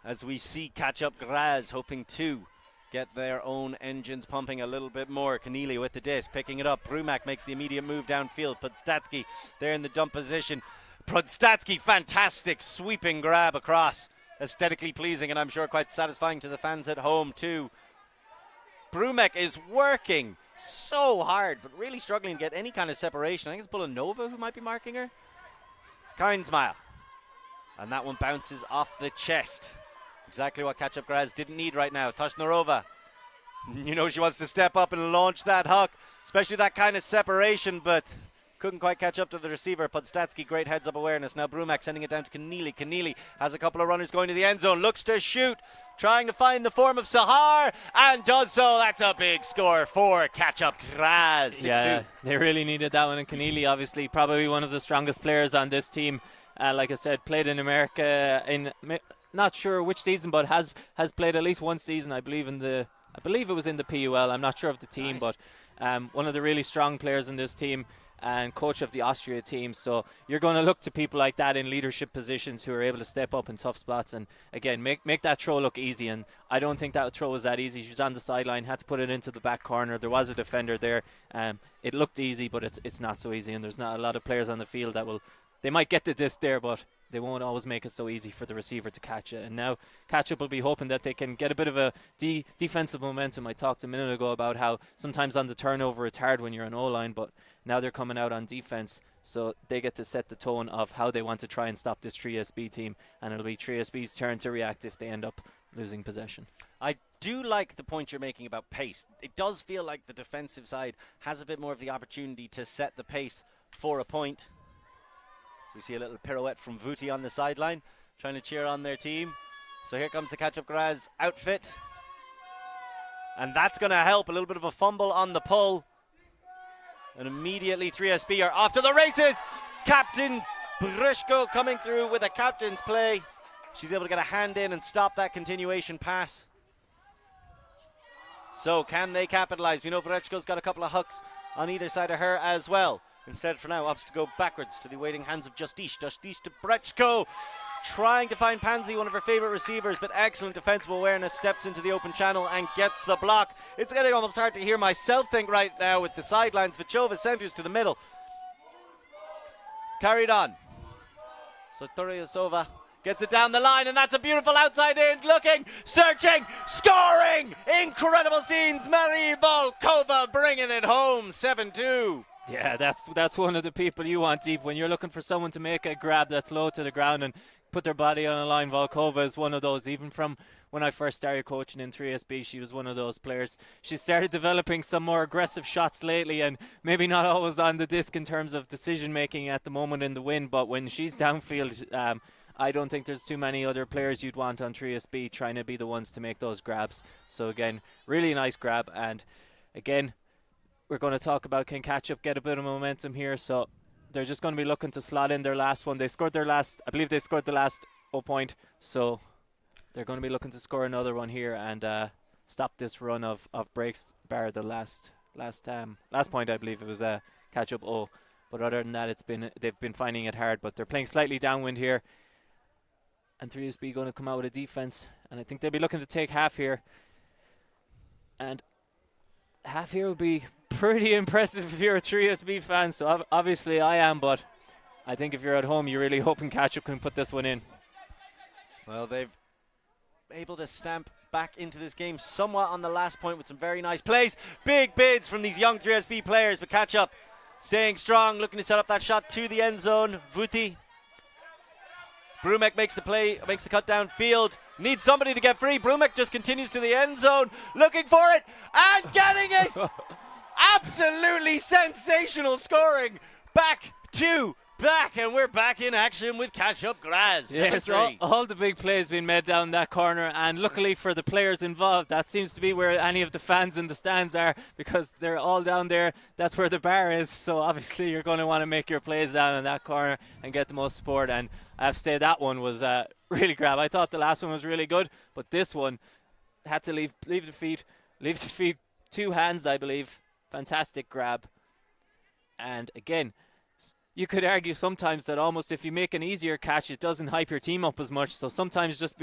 A: As we see Catchup Graz hoping to get their own engines pumping a little bit more. Keneally with the disc, picking it up. Brumak makes the immediate move downfield. Podstatsky there in the dump position. Podstatsky, fantastic sweeping grab across. Aesthetically pleasing, and I'm sure quite satisfying to the fans at home too. Brumek is working so hard, but really struggling to get any kind of separation. I think it's Bulanova who might be marking her. Kind smile. And that one bounces off the chest. Exactly what Catchup Graz didn't need right now. Toshnarova. She wants to step up and launch that huck, especially that kind of separation, but couldn't quite catch up to the receiver. Podstatsky, great heads-up awareness. Now Brumak sending it down to Keneally. Keneally has a couple of runners going to the end zone. Looks to shoot. Trying to find the form of Sahar. And does so. That's a big score for Catchup Graz. 6-2.
B: Yeah, they really needed that one. And Keneally, obviously, probably one of the strongest players on this team. Like I said, played in America in not sure which season, but has played at least one season, I believe it was in the PUL. I'm not sure of the team, nice. But one of the really strong players in this team, and coach of the Austria team. So you're going to look to people like that in leadership positions who are able to step up in tough spots and, again, make that throw look easy. And I don't think that throw was that easy. She was on the sideline, had to put it into the back corner. There was a defender there. It looked easy, but it's not so easy. And there's not a lot of players on the field that they might get the disc there, but they won't always make it so easy for the receiver to catch it. And now Catchup will be hoping that they can get a bit of a defensive momentum. I talked a minute ago about how sometimes on the turnover it's hard when you're on O-line, but now they're coming out on defense, so they get to set the tone of how they want to try and stop this 3SB team, and it'll be 3SB's turn to react if they end up losing possession. I
A: do like the point you're making about pace. It does feel like the defensive side has a bit more of the opportunity to set the pace for a point. We see a little pirouette from Vuti on the sideline, trying to cheer on their team. So here comes the Catchup Graz outfit. And that's going to help. A little bit of a fumble on the pull. And immediately 3SB are off to the races. Captain Brishko coming through with a captain's play. She's able to get a hand in and stop that continuation pass. So can they capitalize? We know Brechko's got a couple of hooks on either side of her as well. Instead, for now, opts to go backwards to the waiting hands of Justice. Justice to Brechko. Trying to find Pansy, one of her favourite receivers, but excellent defensive awareness. Steps into the open channel and gets the block. It's getting almost hard to hear myself think right now with the sidelines. Vichova centres to the middle. Carried on. So Toryasova gets it down the line, and that's a beautiful outside in, looking, searching, scoring! Incredible scenes. Marie Volkova bringing it home, 7-2.
B: Yeah, that's one of the people you want deep when you're looking for someone to make a grab that's low to the ground and put their body on a line. Volkova is one of those. Even from when I first started coaching in 3SB, she was one of those players. She started developing some more aggressive shots lately, and maybe not always on the disc in terms of decision making at the moment in the win, but when she's downfield, I don't think there's too many other players you'd want on 3SB trying to be the ones to make those grabs. So again, really nice grab. And again, we're going to talk about can Catchup get a bit of momentum here. So they're just going to be looking to slot in their last one. They scored their last, I believe they scored the last 0 point. So they're going to be looking to score another one here and stop this run of breaks, bar the last point. I believe it was a Catchup 0. But other than that, they've been finding it hard. But they're playing slightly downwind here. And 3SB going to come out with a defense, and I think they'll be looking to take half here. And half here will be pretty impressive if you're a 3SB fan. So obviously I am, but I think if you're at home, you're really hoping Catchup can put this one in.
A: Well, they've able to stamp back into this game somewhat on the last point with some very nice plays. Big bids from these young 3SB players, but Catchup staying strong, looking to set up that shot to the end zone. Vuti. Brumek makes the play, makes the cut downfield. Needs somebody to get free. Brumek just continues to the end zone, looking for it and getting it. Absolutely sensational scoring. Back to back, and we're back in action with Catchup Graz.
B: Yes, all the big plays being made down that corner, and luckily for the players involved, that seems to be where any of the fans in the stands are, because they're all down there. That's where the bar is, so obviously you're going to want to make your plays down in that corner and get the most support. And I have to say that one was really grab. I thought the last one was really good, but this one had to leave the feet 2 hands, I believe. Fantastic grab. And again, you could argue sometimes that almost if you make an easier catch, it doesn't hype your team up as much. So sometimes just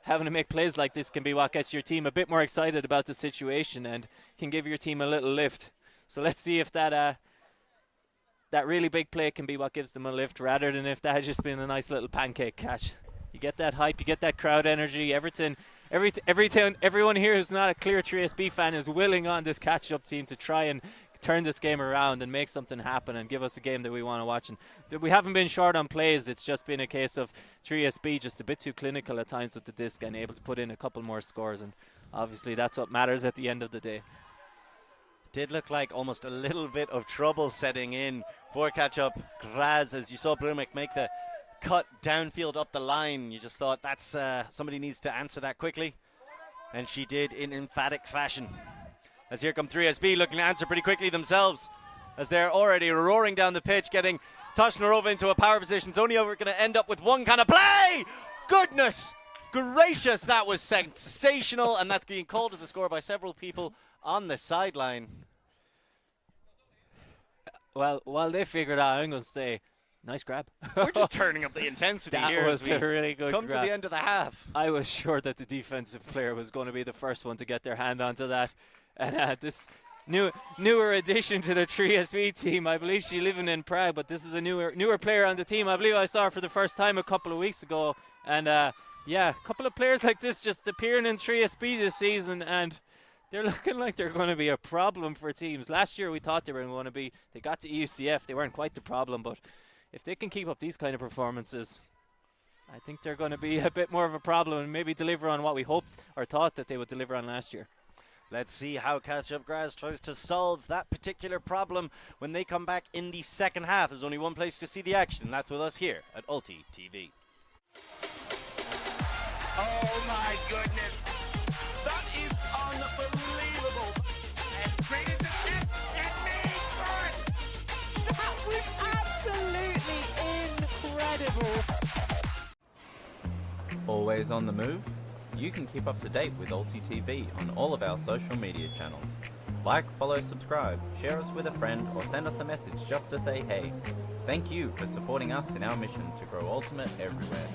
B: having to make plays like this can be what gets your team a bit more excited about the situation and can give your team a little lift. So let's see if that really big play can be what gives them a lift, rather than if that had just been a nice little pancake catch. You get that hype, you get that crowd energy. Everyone here who's not a clear 3SB fan is willing on this Catchup team to try and turn this game around and make something happen and give us a game that we want to watch. And we haven't been short on plays. It's just been a case of 3SB just a bit too clinical at times with the disc and able to put in a couple more scores. And obviously that's what matters at the end of the day.
A: Did look like almost a little bit of trouble setting in for Catchup Graz, as you saw Brumek make the cut downfield up the line. You just thought that's somebody needs to answer that quickly, and she did in emphatic fashion. As here come 3SB looking to answer pretty quickly themselves, as they're already roaring down the pitch, getting Toshnarova into a power position. Zonio are going to end up with one kind of play. Goodness gracious, that was sensational, and that's being called as a score by several people on the sideline.
B: Well, while they figure it out, I'm going to say, nice grab.
A: We're just turning up the intensity here.
B: That was a really good
A: come
B: grab.
A: to the end of the half.
B: I was sure that the defensive player was going to be the first one to get their hand onto that. And this newer addition to the 3SB team, I believe she's living in Prague, but this is a newer player on the team. I believe I saw her for the first time a couple of weeks ago. And yeah, a couple of players like this just appearing in 3SB this season, and they're looking like they're going to be a problem for teams. Last year we thought they were going to be, they got to EUCF, they weren't quite the problem, but if they can keep up these kind of performances, I think they're going to be a bit more of a problem and maybe deliver on what we hoped or thought that they would deliver on last year.
A: Let's see how Catchup Graz tries to solve that particular problem when they come back in the second half. There's only one place to see the action, and that's with us here at ULTI.TV.
C: Oh my goodness. That is unbelievable. And created the net and made for it.
D: That was absolutely incredible.
E: Always on the move? You can keep up to date with ULTI.TV on all of our social media channels. Like, follow, subscribe, share us with a friend, or send us a message just to say hey. Thank you for supporting us in our mission to grow Ultimate everywhere.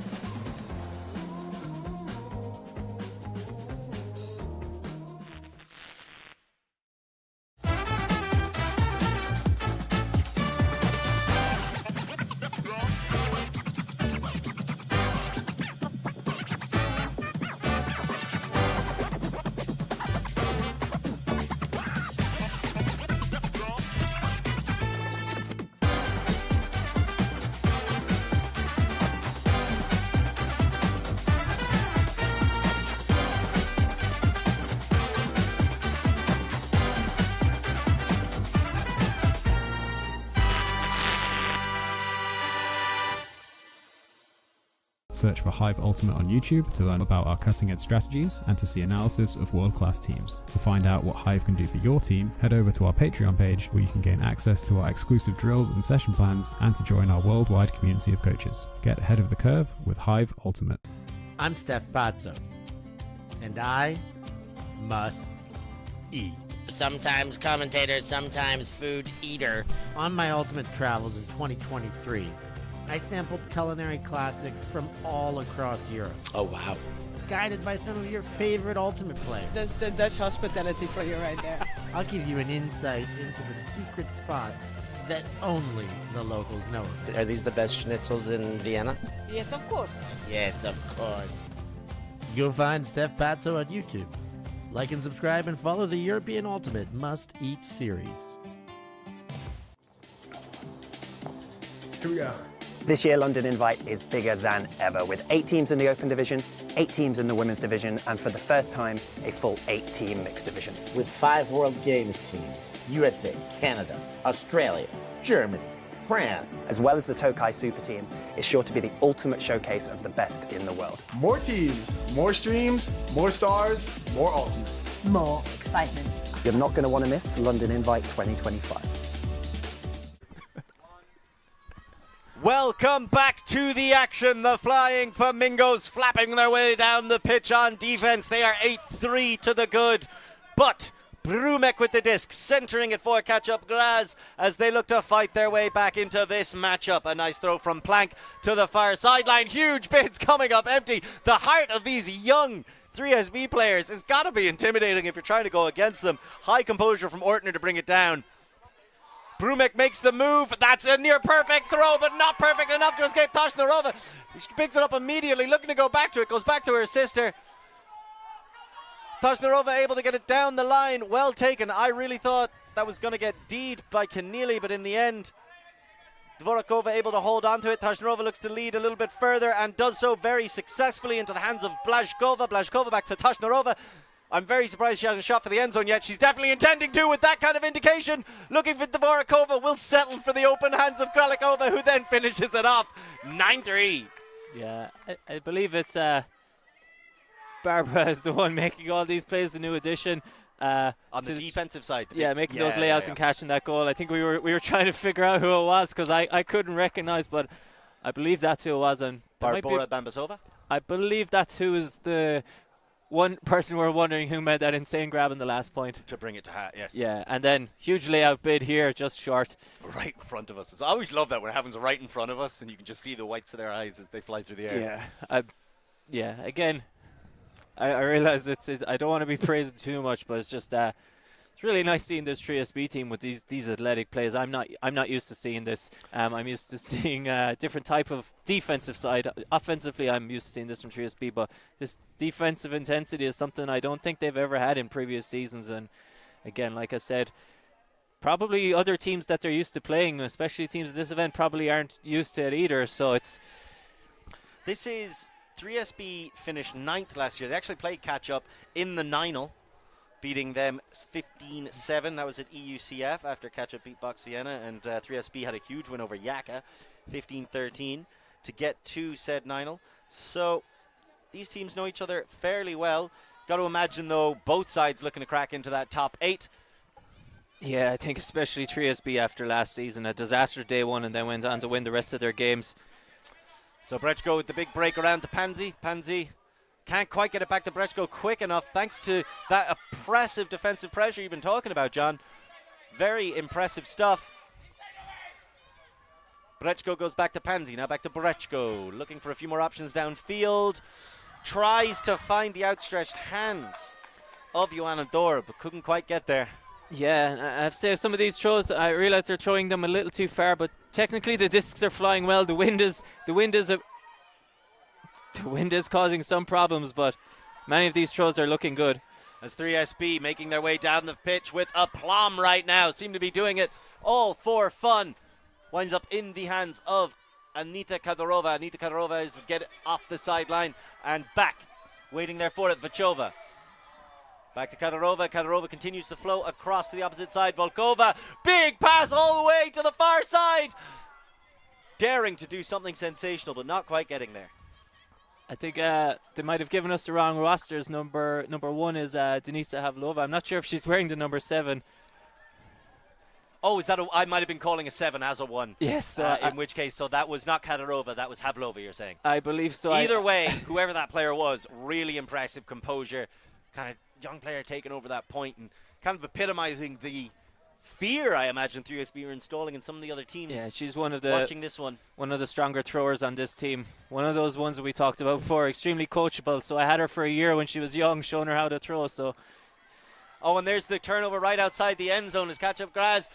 K: Search for Hive Ultimate on YouTube to learn about our cutting-edge strategies and to see analysis of world-class teams. To find out what Hive can do for your team, head over to our Patreon page where you can gain access to our exclusive drills and session plans and to join our worldwide community of coaches. Get ahead of the curve with Hive Ultimate.
I: I'm Steph Pazzo, and I must eat.
J: Sometimes commentator, sometimes food eater.
I: On my Ultimate travels in 2023, I sampled culinary classics from all across Europe,
J: Oh, wow.
I: guided by some of your favorite Ultimate players.
D: That's the Dutch hospitality for you right there.
I: I'll give you an insight into the secret spots that only the locals know of.
J: Are these the best schnitzels in Vienna?
D: Yes, of course.
J: Yes, of course.
I: Go find Steph Pazzo on YouTube. Like and subscribe and follow the European Ultimate Must Eat series.
F: Here we go.
G: This year, London Invite is bigger than ever, with 8 teams in the Open Division, 8 teams in the Women's Division, and for the first time, a full 8-team Mixed Division.
H: With 5 World Games teams, USA, Canada, Australia, Germany, France.
G: As well as the Tokai Super Team, is sure to be the ultimate showcase of the best in the world.
F: More teams, more streams, more stars, more Ultimate.
D: More excitement.
G: You're not going to want to miss London Invite 2025.
A: Welcome back to the action. The Flying Flamingos flapping their way down the pitch on defense. They are 8-3 to the good. But Brumek with the disc, centering it for Catchup Graz as they look to fight their way back into this matchup. A nice throw from Plank to the far sideline. Huge bids coming up empty. The heart of these young 3SB players has got to be intimidating if you're trying to go against them. High composure from Ortner to bring it down. Brumek makes the move. That's a near perfect throw, but not perfect enough to escape Toshnarova. She picks it up immediately, looking to go back to it. Goes back to her sister. Toshnarova able to get it down the line. Well taken. I really thought that was going to get D'd by Keneally, but in the end, Dvorakova able to hold on to it. Toshnarova looks to lead a little bit further and does so very successfully into the hands of Blazhkova. Blazhkova back to Toshnarova. I'm very surprised she hasn't shot for the end zone yet. She's definitely intending to with that kind of indication. Looking for Dvorakova, will settle for the open hands of Kralikova, who then finishes it off 9-3.
B: Yeah, I believe it's Barbara is the one making all these plays, the new addition.
A: On the defensive side.
B: Yeah, making those layouts and catching that goal. I think we were trying to figure out who it was because I couldn't recognize, but I believe that's who it was. And
A: Barbora Bambasova?
B: I believe that's who is the one person we're wondering who made that insane grab in the last point.
A: To bring it to hat, yes.
B: Yeah, and then huge layout bid here, just short.
A: Right in front of us. I always love that when it happens right in front of us and you can just see the whites of their eyes as they fly through the air.
B: Yeah, again, I realize I don't want to be praising too much, but it's just it's really nice seeing this 3SB team with these athletic players. I'm not used to seeing this. I'm used to seeing a different type of defensive side. Offensively, I'm used to seeing this from 3SB, but this defensive intensity is something I don't think they've ever had in previous seasons. And again, like I said, probably other teams that they're used to playing, especially teams at this event, probably aren't used to it either. So
A: This is 3SB finished 9th last year. They actually played catch-up in the 9-0, beating them 15-7. That was at EUCF after Catchup beat Box Vienna, and 3SB had a huge win over Yaka, 15-13, to get to said 9-0. So these teams know each other fairly well. Got to imagine, though, both sides looking to crack into that top 8.
B: Yeah, I think especially 3SB after last season, a disaster day one, and then went on to win the rest of their games.
A: So Brechko with the big break around to Pansy. Pansy Can't quite get it back to Brechko quick enough thanks to that oppressive defensive pressure you've been talking about, John. Very impressive stuff. Brechko goes back to Pansy, now back to Brechko. Looking for a few more options downfield. Tries to find the outstretched hands of Joanna Dor, but couldn't quite get there.
B: Yeah, I have to say some of these throws, I realize they're throwing them a little too far, but technically the discs are flying well. The wind is causing some problems, but many of these throws are looking good.
A: As 3SB making their way down the pitch with aplomb right now, seem to be doing it all for fun. Winds up in the hands of Anita Kadyrova. Anita Kadyrova is to get it off the sideline and back, waiting there for it. Vachova. Back to Kadyrova. Kadyrova continues to flow across to the opposite side. Volkova, big pass all the way to the far side. Daring to do something sensational, but not quite getting there.
B: I think they might have given us the wrong rosters. Number 1 is Denisa Havlova. I'm not sure if she's wearing the number 7.
A: Oh, is that I might have been calling a 7 as a 1.
B: Yes.
A: In which case, so that was not Kadyrova, that was Havlova, you're saying?
B: I believe so.
A: Either way, whoever that player was, really impressive composure. Kind of young player taking over that point and kind of epitomizing the fear I imagine 3SB are installing in some of the other teams.
B: Yeah, she's one of the
A: watching this one.
B: One of the stronger throwers on this team. One of those ones that we talked about before, extremely coachable. So I had her for a year when she was young, showing her how to throw. So,
A: oh, and there's the turnover right outside the end zone as Catchup Graz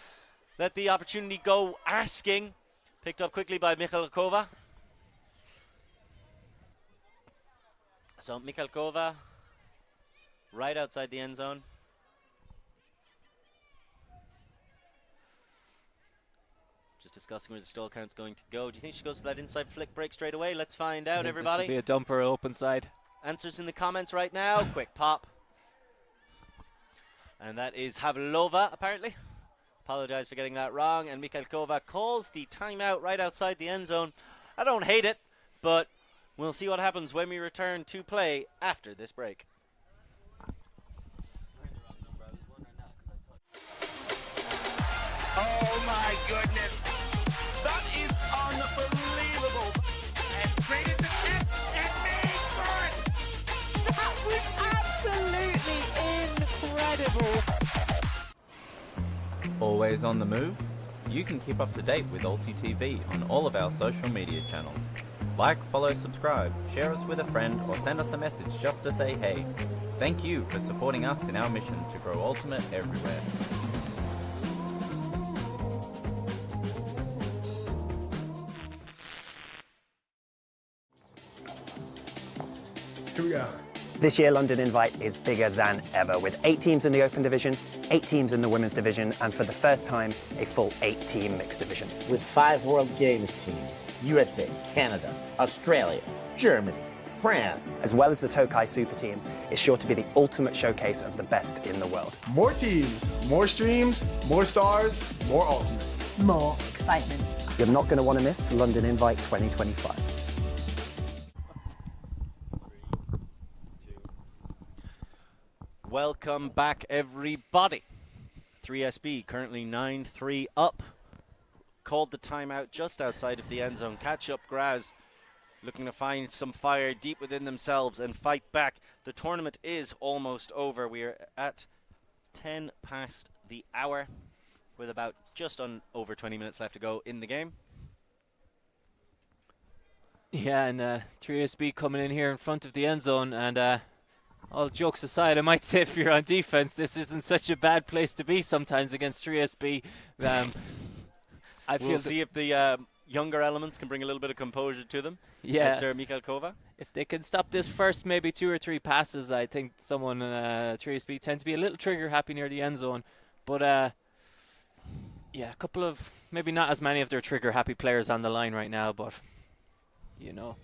A: let the opportunity go asking. Picked up quickly by Mikhalkova. So Mikhalkova right outside the end zone. Just discussing where the stall count's going to go. Do you think she goes for that inside flick break straight away? Let's find out, everybody.
B: This will be a dumper open side.
A: Answers in the comments right now. Quick pop. And that is Havlova, apparently. Apologize for getting that wrong. And Mikhalkova calls the timeout right outside the end zone. I don't hate it, but we'll see what happens when we return to play after this break.
C: Oh my goodness. That is unbelievable. And straight into it and made for it.
D: That was absolutely incredible.
E: Always on the move? You can keep up to date with ULTI.TV on all of our social media channels. Like, follow, subscribe, share us with a friend, or send us a message just to say hey. Thank you for supporting us in our mission to grow Ultimate everywhere.
F: Here we go.
G: This year, London Invite is bigger than ever, with 8 teams in the Open Division, 8 teams in the Women's Division, and for the first time, a full 8-team Mixed Division.
H: With 5 World Games teams, USA, Canada, Australia, Germany, France.
G: As well as the Tokai Super Team, is sure to be the ultimate showcase of the best in the world.
F: More teams, more streams, more stars, more Ultimate.
D: More excitement.
G: You're not going to want to miss London Invite 2025.
A: Welcome back, everybody. 3SB currently 9-3 up. Called the timeout just outside of the end zone. Catchup Graz looking to find some fire deep within themselves and fight back. The tournament is almost over. We are at 10 past the hour with about just over 20 minutes left to go in the game.
B: Yeah, and 3SB coming in here in front of the end zone, and all jokes aside, I might say if you're on defense, this isn't such a bad place to be sometimes against 3SB.
A: We'll see if the younger elements can bring a little bit of composure to them.
B: Yeah.
A: Mr. Mikhalkova.
B: If they can stop this first maybe 2 or 3 passes, I think someone, 3SB tend to be a little trigger happy near the end zone. But yeah, a couple of, maybe not as many of their trigger happy players on the line right now, but you know.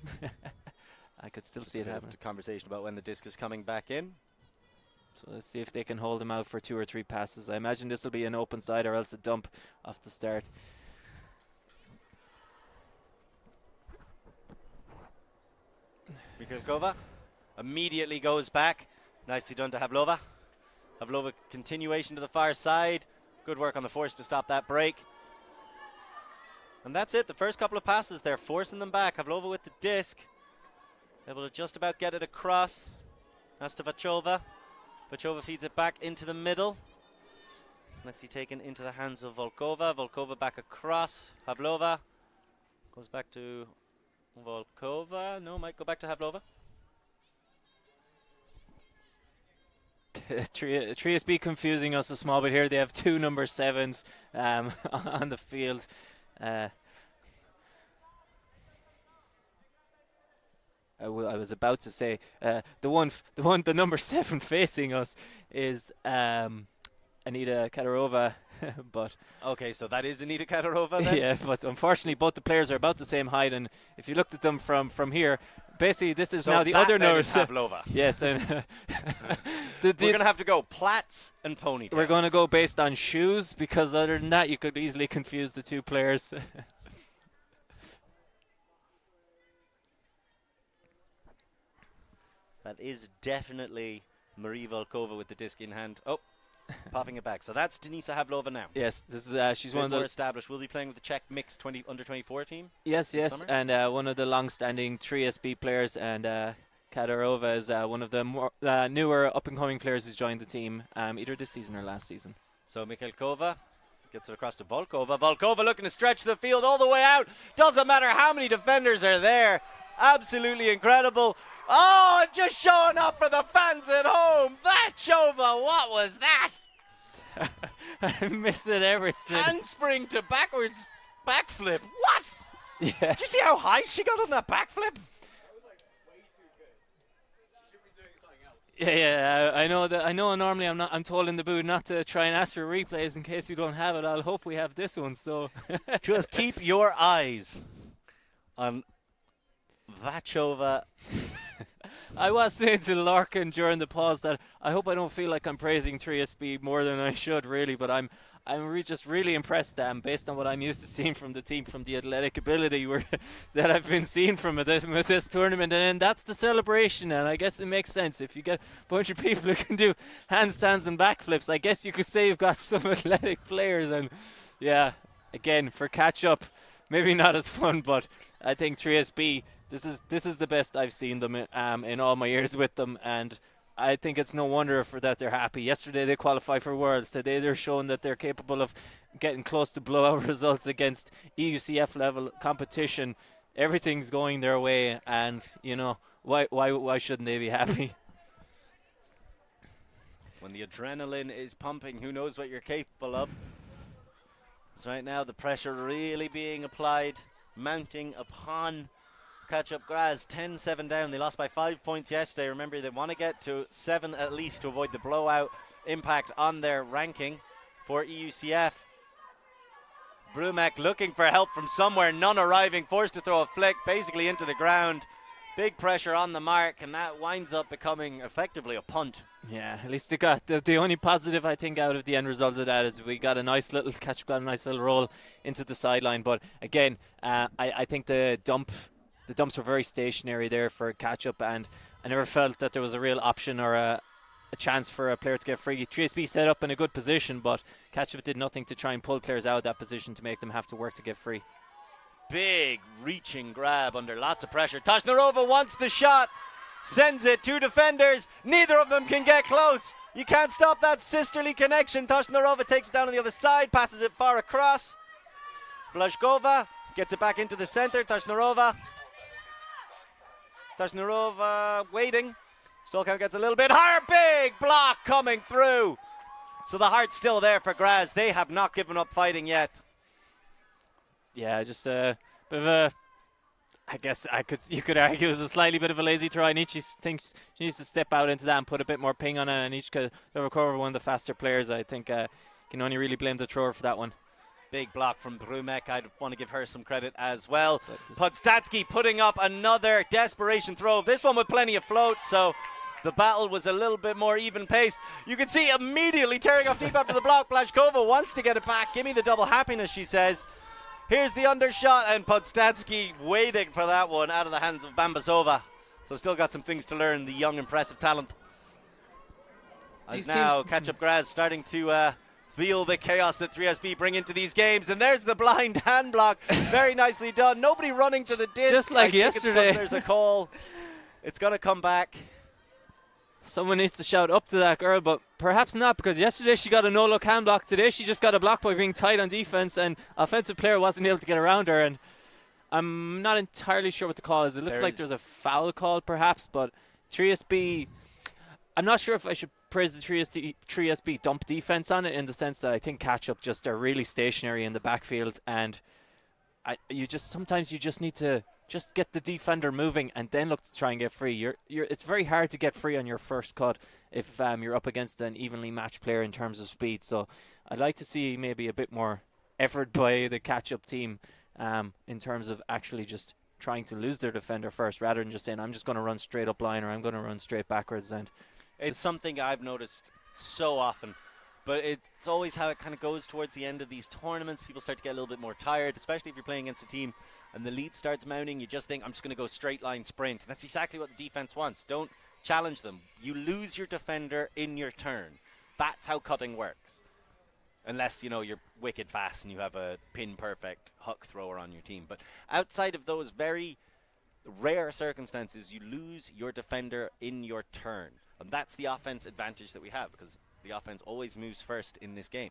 B: I could still see it happening.
A: A conversation about when the disc is coming back in.
B: So let's see if they can hold him out for 2 or 3 passes. I imagine this will be an open side or else a dump off the start.
A: Mikhalkova immediately goes back. Nicely done to Havlova. Havlova continuation to the far side. Good work on the force to stop that break. And that's it. The first couple of passes, they're forcing them back. Havlova with the disc. Able to just about get it across. That's to Vachova. Vachova feeds it back into the middle. Let's see, taken into the hands of Volkova. Volkova back across. Havlova goes back to Volkova. No, might go back to Havlova.
B: Trieste confusing us a small bit here. They have 2 number 7s on the field. I was about to say the number 7 facing us is Anita Katarova, but
A: okay, so that is Anita Katarova then?
B: Yeah, but unfortunately both the players are about the same height, and if you looked at them from here, basically this is
A: so
B: now the other nurse.
A: Pavlova.
B: Yes, and
A: we're going to have to go plaits and ponytail.
B: We're going to go based on shoes, because other than that you could easily confuse the 2 players.
A: That is definitely Marie Volkova with the disc in hand. Oh, popping it back. So that's Denisa Havlova now.
B: Yes, this is she's one of the
A: more established. Will be playing with the Czech mixed under 24 team.
B: Yes, yes, and one of the long-standing Trieste players, and Katarova is one of the more newer up-and-coming players who's joined the team either this season or last season.
A: So Mikhailkova gets it across to Volkova. Volkova looking to stretch the field all the way out. Doesn't matter how many defenders are there. Absolutely incredible. Oh, just showing up for the fans at home. Vachova, what was that?
B: I missed it, everything.
A: Handspring to backwards backflip. What?
B: Yeah.
A: Did you see how high she got on that backflip?
B: Yeah, I know that. I know. Normally, I'm told in the booth not to try and ask for replays in case we don't have it. I'll hope we have this one. So
A: just keep your eyes on Vachova.
B: I was saying to Larkin during the pause that I hope I don't feel like I'm praising Trieste more than I should, really, but I'm just really impressed, based on what I'm used to seeing from the team, from the athletic ability that I've been seeing from this tournament. And that's the celebration, and I guess it makes sense. If you get a bunch of people who can do handstands and backflips, I guess you could say you've got some athletic players. And yeah, again, for catch-up, maybe not as fun, but I think Trieste, this is the best I've seen them in all my years with them, and I think it's no wonder that they're happy. Yesterday they qualified for Worlds. Today they're showing that they're capable of getting close to blowout results against EUCF level competition. Everything's going their way, and you know why shouldn't they be happy?
A: When the adrenaline is pumping, who knows what you're capable of? So right now the pressure really being applied, mounting upon Catchup Graz. 10-7 down. They lost by 5 points yesterday. Remember, they want to get to 7 at least to avoid the blowout impact on their ranking for EUCF. Brumek looking for help from somewhere, none arriving, forced to throw a flick basically into the ground. Big pressure on the mark, and that winds up becoming effectively a punt.
B: Yeah, at least they got the only positive I think out of the end result of that is we got a nice little catch, got a nice little roll into the sideline. But again, I think the dumps were very stationary there for Catchup, and I never felt that there was a real option or a chance for a player to get free. Trieste set up in a good position, but Catchup did nothing to try and pull players out of that position to make them have to work to get free.
A: Big reaching grab under lots of pressure. Tashnarova wants the shot, sends it to defenders. Neither of them can get close. You can't stop that sisterly connection. Tashnarova takes it down on the other side, passes it far across. Blazhkova gets it back into the center. Tashnarova waiting. Stolkov gets a little bit higher. Big block coming through. So the heart's still there for Graz. They have not given up fighting yet.
B: Yeah, just a bit of a, I guess you could argue it was a slightly bit of a lazy throw. And each thinks she needs to step out into that and put a bit more ping on it. And each could recover one of the faster players. I think can only really blame the thrower for that one.
A: Big block from Brumek. I'd want to give her some credit as well. Podstatsky putting up another desperation throw. This one with plenty of float, so the battle was a little bit more even-paced. You can see immediately tearing off deep after the block. Blazhkova wants to get it back. Give me the double happiness, she says. Here's the undershot, and Podstatsky waiting for that one out of the hands of Bambasova. So still got some things to learn, the young, impressive talent. As now, Catchup Graz starting to feel the chaos that 3SB bring into these games. And there's the blind hand block. Very nicely done. Nobody running to the disc.
B: Just like yesterday.
A: There's a call. It's going to come back.
B: Someone needs to shout up to that girl, but perhaps not, because yesterday she got a no-look hand block. Today she just got a block by being tight on defense, and offensive player wasn't able to get around her. And I'm not entirely sure what the call is. It looks like there's a foul call, perhaps, but 3SB, I'm not sure if I should praise the 3SB dump defense on it, in the sense that I think Catchup just are really stationary in the backfield, and sometimes you just need to just get the defender moving and then look to try and get free. It's very hard to get free on your first cut if you're up against an evenly matched player in terms of speed. So I'd like to see maybe a bit more effort by the Catchup team in terms of actually just trying to lose their defender first, rather than just saying, I'm just going to run straight up line or I'm going to run straight backwards. And
A: it's something I've noticed so often, but it's always how it kind of goes towards the end of these tournaments. People start to get a little bit more tired, especially if you're playing against a team and the lead starts mounting. You just think, I'm just going to go straight line sprint. And that's exactly what the defense wants. Don't challenge them. You lose your defender in your turn. That's how cutting works. Unless, you're wicked fast and you have a pin-perfect huck thrower on your team. But outside of those very rare circumstances, you lose your defender in your turn. And that's the offense advantage that we have, because the offense always moves first in this game.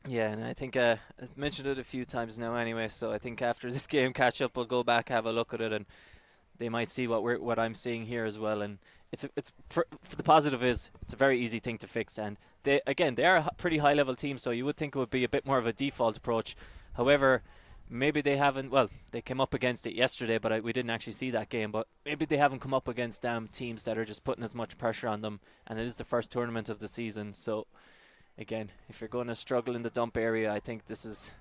B: Yeah, and I think I've mentioned it a few times now anyway, so I think after this game Catchup will go back, have a look at it, and they might see what I'm seeing here as well. And it's for the positive is it's a very easy thing to fix, and they are a pretty high level team, so you would think it would be a bit more of a default approach. However, maybe they haven't. Well, they came up against it yesterday, but we didn't actually see that game. But maybe they haven't come up against teams that are just putting as much pressure on them, and it is the first tournament of the season. So again, if you're going to struggle in the dump area, I think this is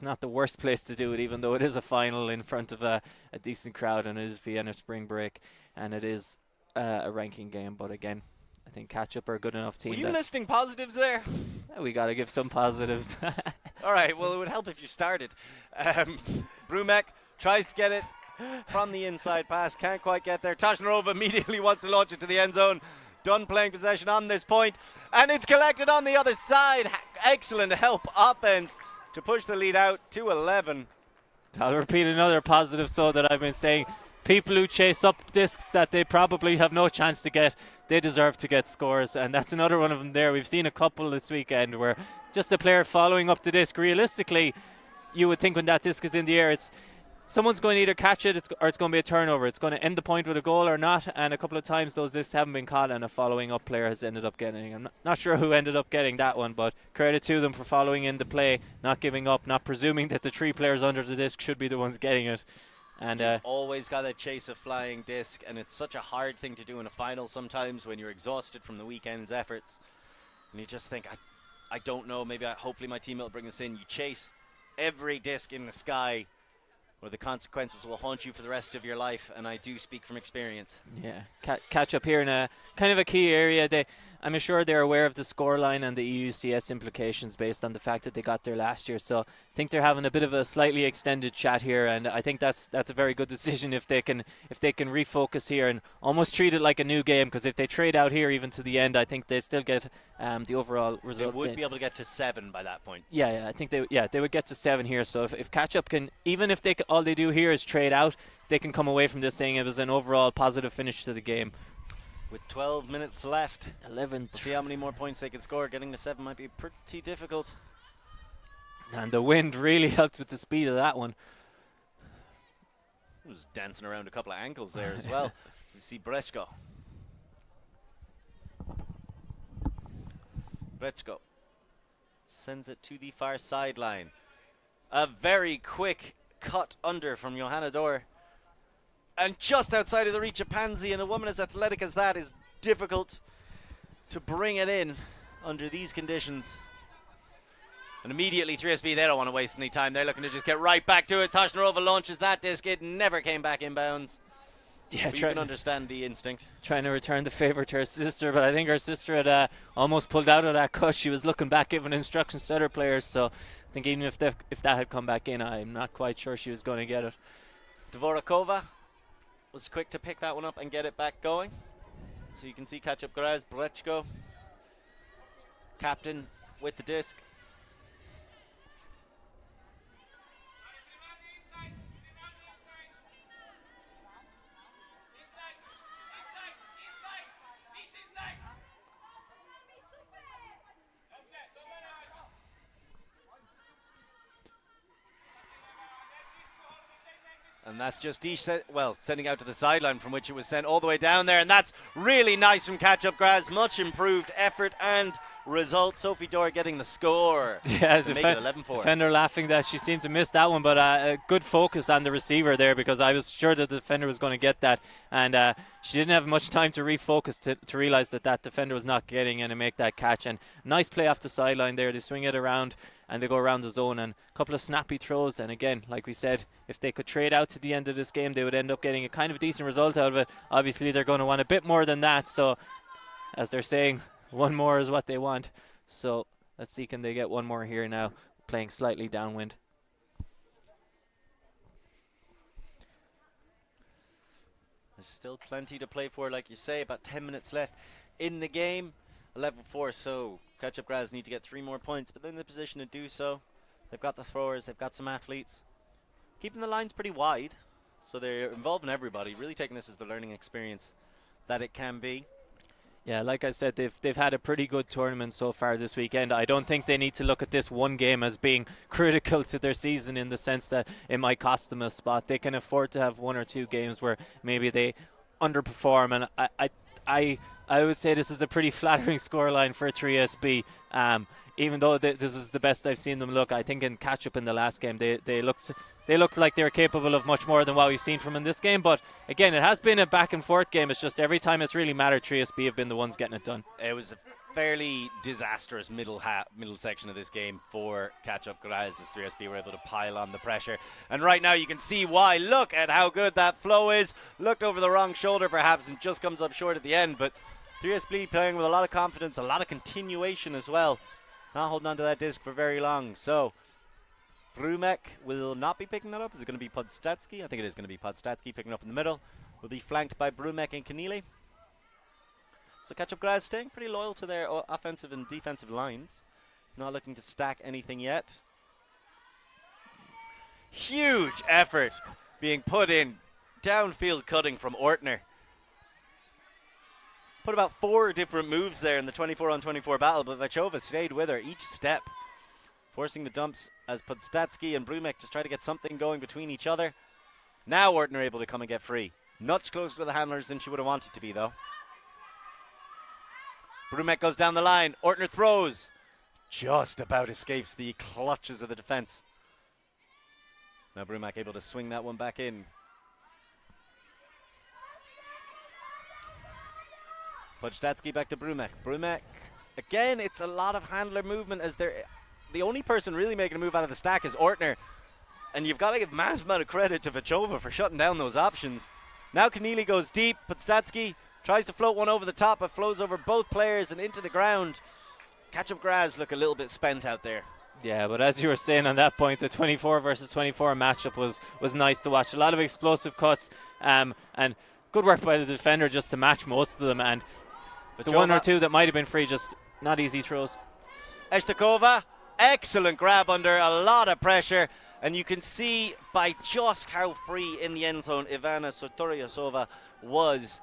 B: not the worst place to do it, even though it is a final in front of a decent crowd, and it is Vienna Spring Break, and it is a ranking game. But again, I think Catchup are a good enough team.
A: Were you listing positives there?
B: We got to give some positives.
A: All right, well, it would help if you started. Brumek tries to get it from the inside pass, can't quite get there. Tashnarova immediately wants to launch it to the end zone. Done playing possession on this point, and it's collected on the other side. Excellent help offense to push the lead out to 11.
B: I'll repeat another positive so that I've been saying. People who chase up discs that they probably have no chance to get, they deserve to get scores, and that's another one of them there. We've seen a couple this weekend where just a player following up the disc. Realistically, you would think when that disc is in the air, someone's going to either catch it or it's going to be a turnover. It's going to end the point with a goal or not, and a couple of times those discs haven't been caught and a following up player has ended up getting. I'm not sure who ended up getting that one, but credit to them for following in the play, not giving up, not presuming that the three players under the disc should be the ones getting it. And
A: you've always got to chase a flying disc, and it's such a hard thing to do in a final sometimes when you're exhausted from the weekend's efforts, and you just think, I don't know, hopefully my teammate will bring this in. You chase every disc in the sky, or the consequences will haunt you for the rest of your life, and I do speak from experience.
B: Yeah, Catchup here in a kind of a key area. I'm sure they're aware of the scoreline and the EUCS implications based on the fact that they got there last year. So I think they're having a bit of a slightly extended chat here, and I think that's a very good decision if they can refocus here and almost treat it like a new game. Because if they trade out here even to the end, I think they still get the overall result.
A: They would be able to get to 7 by that point.
B: Yeah, I think they would get to 7 here. So if Catchup can, even if all they do here is trade out, they can come away from this saying it was an overall positive finish to the game.
A: With 12 minutes left,
B: 11.
A: See how many more points they can score. Getting to 7 might be pretty difficult.
B: And the wind really helped with the speed of that one.
A: He was dancing around a couple of ankles there as well. You see Brechko. Brechko sends it to the far sideline. A very quick cut under from Johanna Dor. And just outside of the reach of Pansy, and a woman as athletic as that is difficult to bring it in under these conditions. And immediately 3SB, they don't want to waste any time. They're looking to just get right back to it. Tashnarova launches that disc. It never came back inbounds. Yeah, you can understand the instinct.
B: Trying to return the favour to her sister, but I think her sister had almost pulled out of that cut. She was looking back, giving instructions to other players. So I think even if that had come back in, I'm not quite sure she was going to get it.
A: Dvorakova was quick to pick that one up and get it back going. So you can see Catchup Graz, Brechko, captain with the disc. And that's just Deesh sending out to the sideline, from which it was sent all the way down there. And that's really nice from Catchup Graz. Much improved effort and result. Sophie Dorr getting the score.
B: Yeah,
A: to make it 11-4.
B: Defender laughing that she seemed to miss that one, but a good focus on the receiver there, because I was sure that the defender was going to get that. And she didn't have much time to refocus to realize that defender was not getting in and make that catch. And nice play off the sideline there. They swing it around and they go around the zone, and a couple of snappy throws. And again, like we said, if they could trade out to the end of this game, they would end up getting a kind of decent result out of it. Obviously, they're going to want a bit more than that. So, as they're saying, one more is what they want. So, let's see, can they get one more here now, playing slightly downwind.
A: There's still plenty to play for, like you say. About 10 minutes left in the game. 11-4, so Catchup Graz need to get 3 more points, but they're in the position to do so. They've got the throwers, they've got some athletes. Keeping the lines pretty wide, so they're involving everybody, really taking this as the learning experience that it can be.
B: Yeah, like I said, they've had a pretty good tournament so far this weekend. I don't think they need to look at this one game as being critical to their season, in the sense that it might cost them a spot. They can afford to have 1 or 2 games where maybe they underperform, and I would say this is a pretty flattering scoreline for 3SB. Even though this is the best I've seen them look, I think in Catchup in the last game, they looked like they were capable of much more than what we've seen from in this game. But again, it has been a back and forth game. It's just every time it's really mattered, 3SB have been the ones getting it done.
A: It was a fairly disastrous middle section of this game for Catchup Graz, as 3SB were able to pile on the pressure. And right now you can see why. Look at how good that flow is. Looked over the wrong shoulder perhaps and just comes up short at the end. But 3SB playing with a lot of confidence, a lot of continuation as well. Not holding on to that disc for very long. So Brumek will not be picking that up. Is it going to be Podstatsky? I think it is going to be Podstatsky picking up in the middle. Will be flanked by Brumek and Keneally. So Catchup Graz staying pretty loyal to their offensive and defensive lines. Not looking to stack anything yet. Huge effort being put in. Downfield cutting from Ortner. Put about 4 different moves there in the 24-on-24 battle, but Vachova stayed with her each step, forcing the dumps as Podstatsky and Brumek just try to get something going between each other. Now Ortner able to come and get free. Much closer to the handlers than she would have wanted to be, though. Brumek goes down the line. Ortner throws. Just about escapes the clutches of the defense. Now Brumek able to swing that one back in. Podstatsky back to Brumek. Brumek, again, it's a lot of handler movement, as the only person really making a move out of the stack is Ortner. And you've got to give massive amount of credit to Vachova for shutting down those options. Now Keneally goes deep. Podstatsky tries to float one over the top, but flows over both players and into the ground. Catchup Graz look a little bit spent out there.
B: Yeah, but as you were saying on that point, the 24 versus 24 matchup was nice to watch. A lot of explosive cuts and good work by the defender just to match most of them. And the 1 or 2 that might have been free, just not easy throws.
A: Eshtakova, excellent grab under a lot of pressure. And you can see by just how free in the end zone Ivana Sotoryasova was.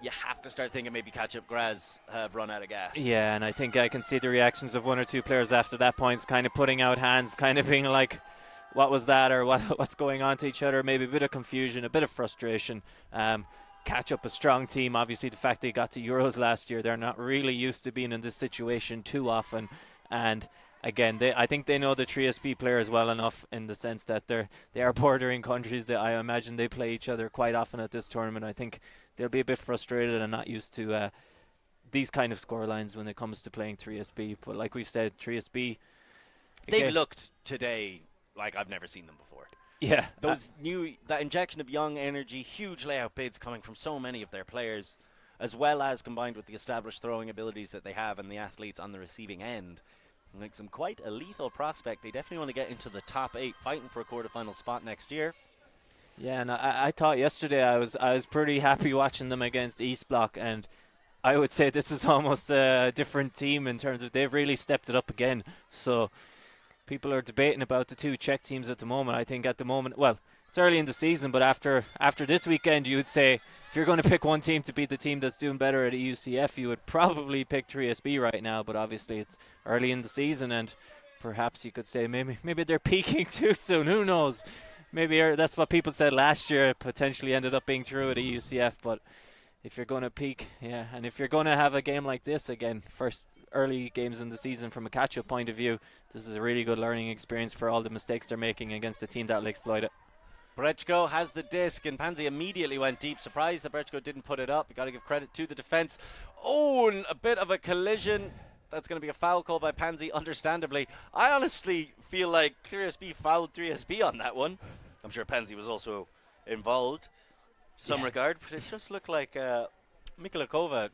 A: You have to start thinking maybe Catchup Graz have run out of gas.
B: Yeah, and I think I can see the reactions of 1 or 2 players after that point, kind of putting out hands, kind of being like, what was that, or what's going on to each other. Maybe a bit of confusion, a bit of frustration. Catchup, a strong team. Obviously, the fact they got to Euros last year, they're not really used to being in this situation too often. And again, I think they know the 3SB players well enough, in the sense that they are bordering countries. That I imagine they play each other quite often at this tournament. I think they'll be a bit frustrated and not used to these kind of scorelines when it comes to playing 3SB. But like we've said, 3SB,
A: they've looked today like I've never seen them before.
B: Yeah,
A: that injection of young energy, huge layout bids coming from so many of their players, as well as combined with the established throwing abilities that they have and the athletes on the receiving end, makes them quite a lethal prospect. They definitely want to get into the top 8, fighting for a quarterfinal spot next year.
B: Yeah, and I thought yesterday I was pretty happy watching them against East Block, and I would say this is almost a different team in terms of they've really stepped it up again. So people are debating about the 2 Czech teams at the moment. I think at the moment, well, it's early in the season, but after this weekend, you would say if you're going to pick one team to be the team that's doing better at EUCF, you would probably pick 3SB right now. But obviously it's early in the season, and perhaps you could say maybe they're peaking too soon. Who knows? maybe that's what people said last year. It potentially ended up being true at EUCF, but if you're going to peak, and if you're going to have a game like this again, first early games in the season from a catch-up point of view, this is a really good learning experience for all the mistakes they're making against the team that will exploit it.
A: Brechko has the disc, and Pansy immediately went deep. Surprised that Brechko didn't put it up. You got to give credit to the defense. Oh, and a bit of a collision. That's going to be a foul call by Pansy, understandably. I honestly feel like Clear SB fouled 3SB on that one. I'm sure Pansy was also involved in some regard, but it just looked like Mikulikova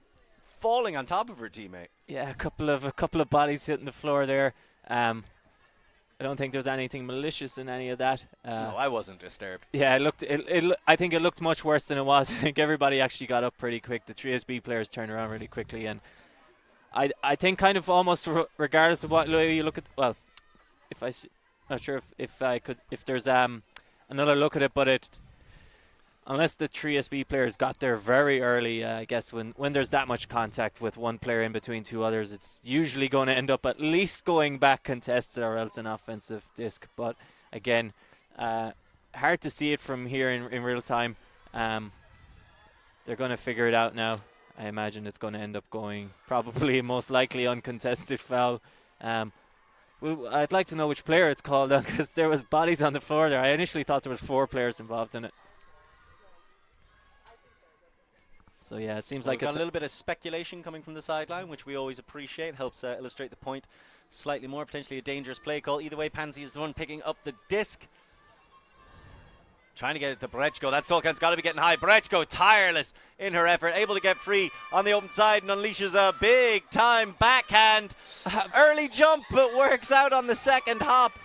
A: falling on top of her teammate.
B: Yeah, a couple of bodies hitting the floor there. I don't think there was anything malicious in any of that.
A: No, I wasn't disturbed.
B: Yeah, I think it looked much worse than it was. I think everybody actually got up pretty quick. The 3SB players turned around really quickly, and I think kind of almost regardless of what way you look at, well, not sure if there's another look at it, but unless the 3SB players got there very early, I guess when there's that much contact with one player in between two others, it's usually going to end up at least going back contested or else an offensive disc. But again, hard to see it from here in real time. They're going to figure it out now. I imagine it's going to end up going probably most likely uncontested foul. I'd like to know which player it's called because there was bodies on the floor there. I initially thought there was 4 players involved in it. So yeah, it seems like
A: it's
B: it's
A: a little bit of speculation coming from the sideline, which we always appreciate. Helps illustrate the point slightly more. Potentially a dangerous play call. Either way, Pansy is the one picking up the disc. Trying to get it to Brechko. That Solkan's got to be getting high. Brechko, tireless in her effort, able to get free on the open side and unleashes a big-time backhand. Early jump, but works out on the second hop.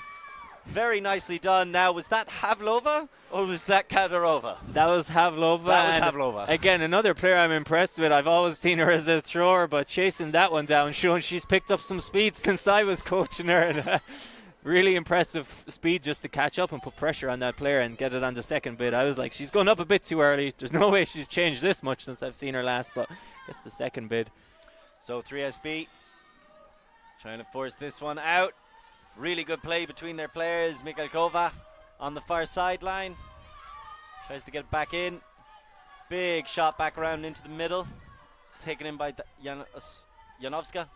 A: Very nicely done. Now, was that Havlova or was that Kadyrova?
B: That was Havlova.
A: That was Havlova.
B: Again, another player I'm impressed with. I've always seen her as a thrower, but chasing that one down, showing she's picked up some speed since I was coaching her. And really impressive speed just to catch up and put pressure on that player and get it on the second bid. I was like, she's going up a bit too early. There's no way she's changed this much since I've seen her last, but it's the second bid.
A: So 3SB trying to force this one out. Really good play between their players. Mikulikova on the far sideline. Tries to get it back in. Big shot back around into the middle. Taken in by Janovska.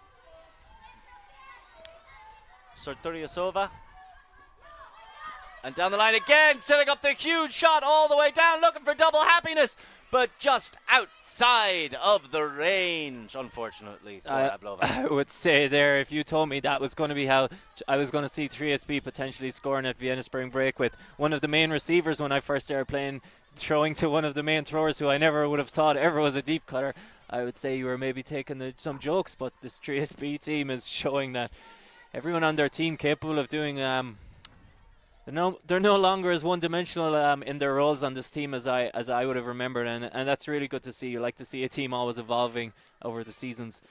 A: Sorturiasova. And down the line again, setting up the huge shot all the way down, looking for double happiness, but just outside of the range, unfortunately, for Havlova.
B: I would say there, if you told me that was going to be how I was going to see 3SB potentially scoring at Vienna Spring Break with one of the main receivers when I first started playing, throwing to one of the main throwers who I never would have thought ever was a deep cutter, I would say you were maybe taking some jokes, but this 3SB team is showing that everyone on their team capable of doing they're no longer as one-dimensional in their roles on this team as I would have remembered, and that's really good to see. You like to see a team always evolving over the seasons.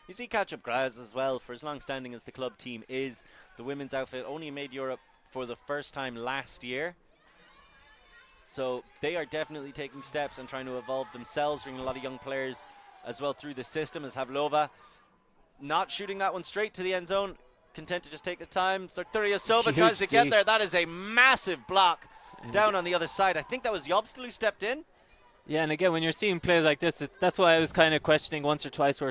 A: You see Catchup Graz as well, for as long-standing as the club team is. The women's outfit only made Europe for the first time last year. So they are definitely taking steps and trying to evolve themselves, bringing a lot of young players as well through the system, as Havlova not shooting that one straight to the end zone. Content to just take the time. Sorturiasova tries to get there. That is a massive block down on the other side. I think that was Jobstel who stepped in.
B: Yeah, and again, when you're seeing plays like this, that's why I was kind of questioning once or twice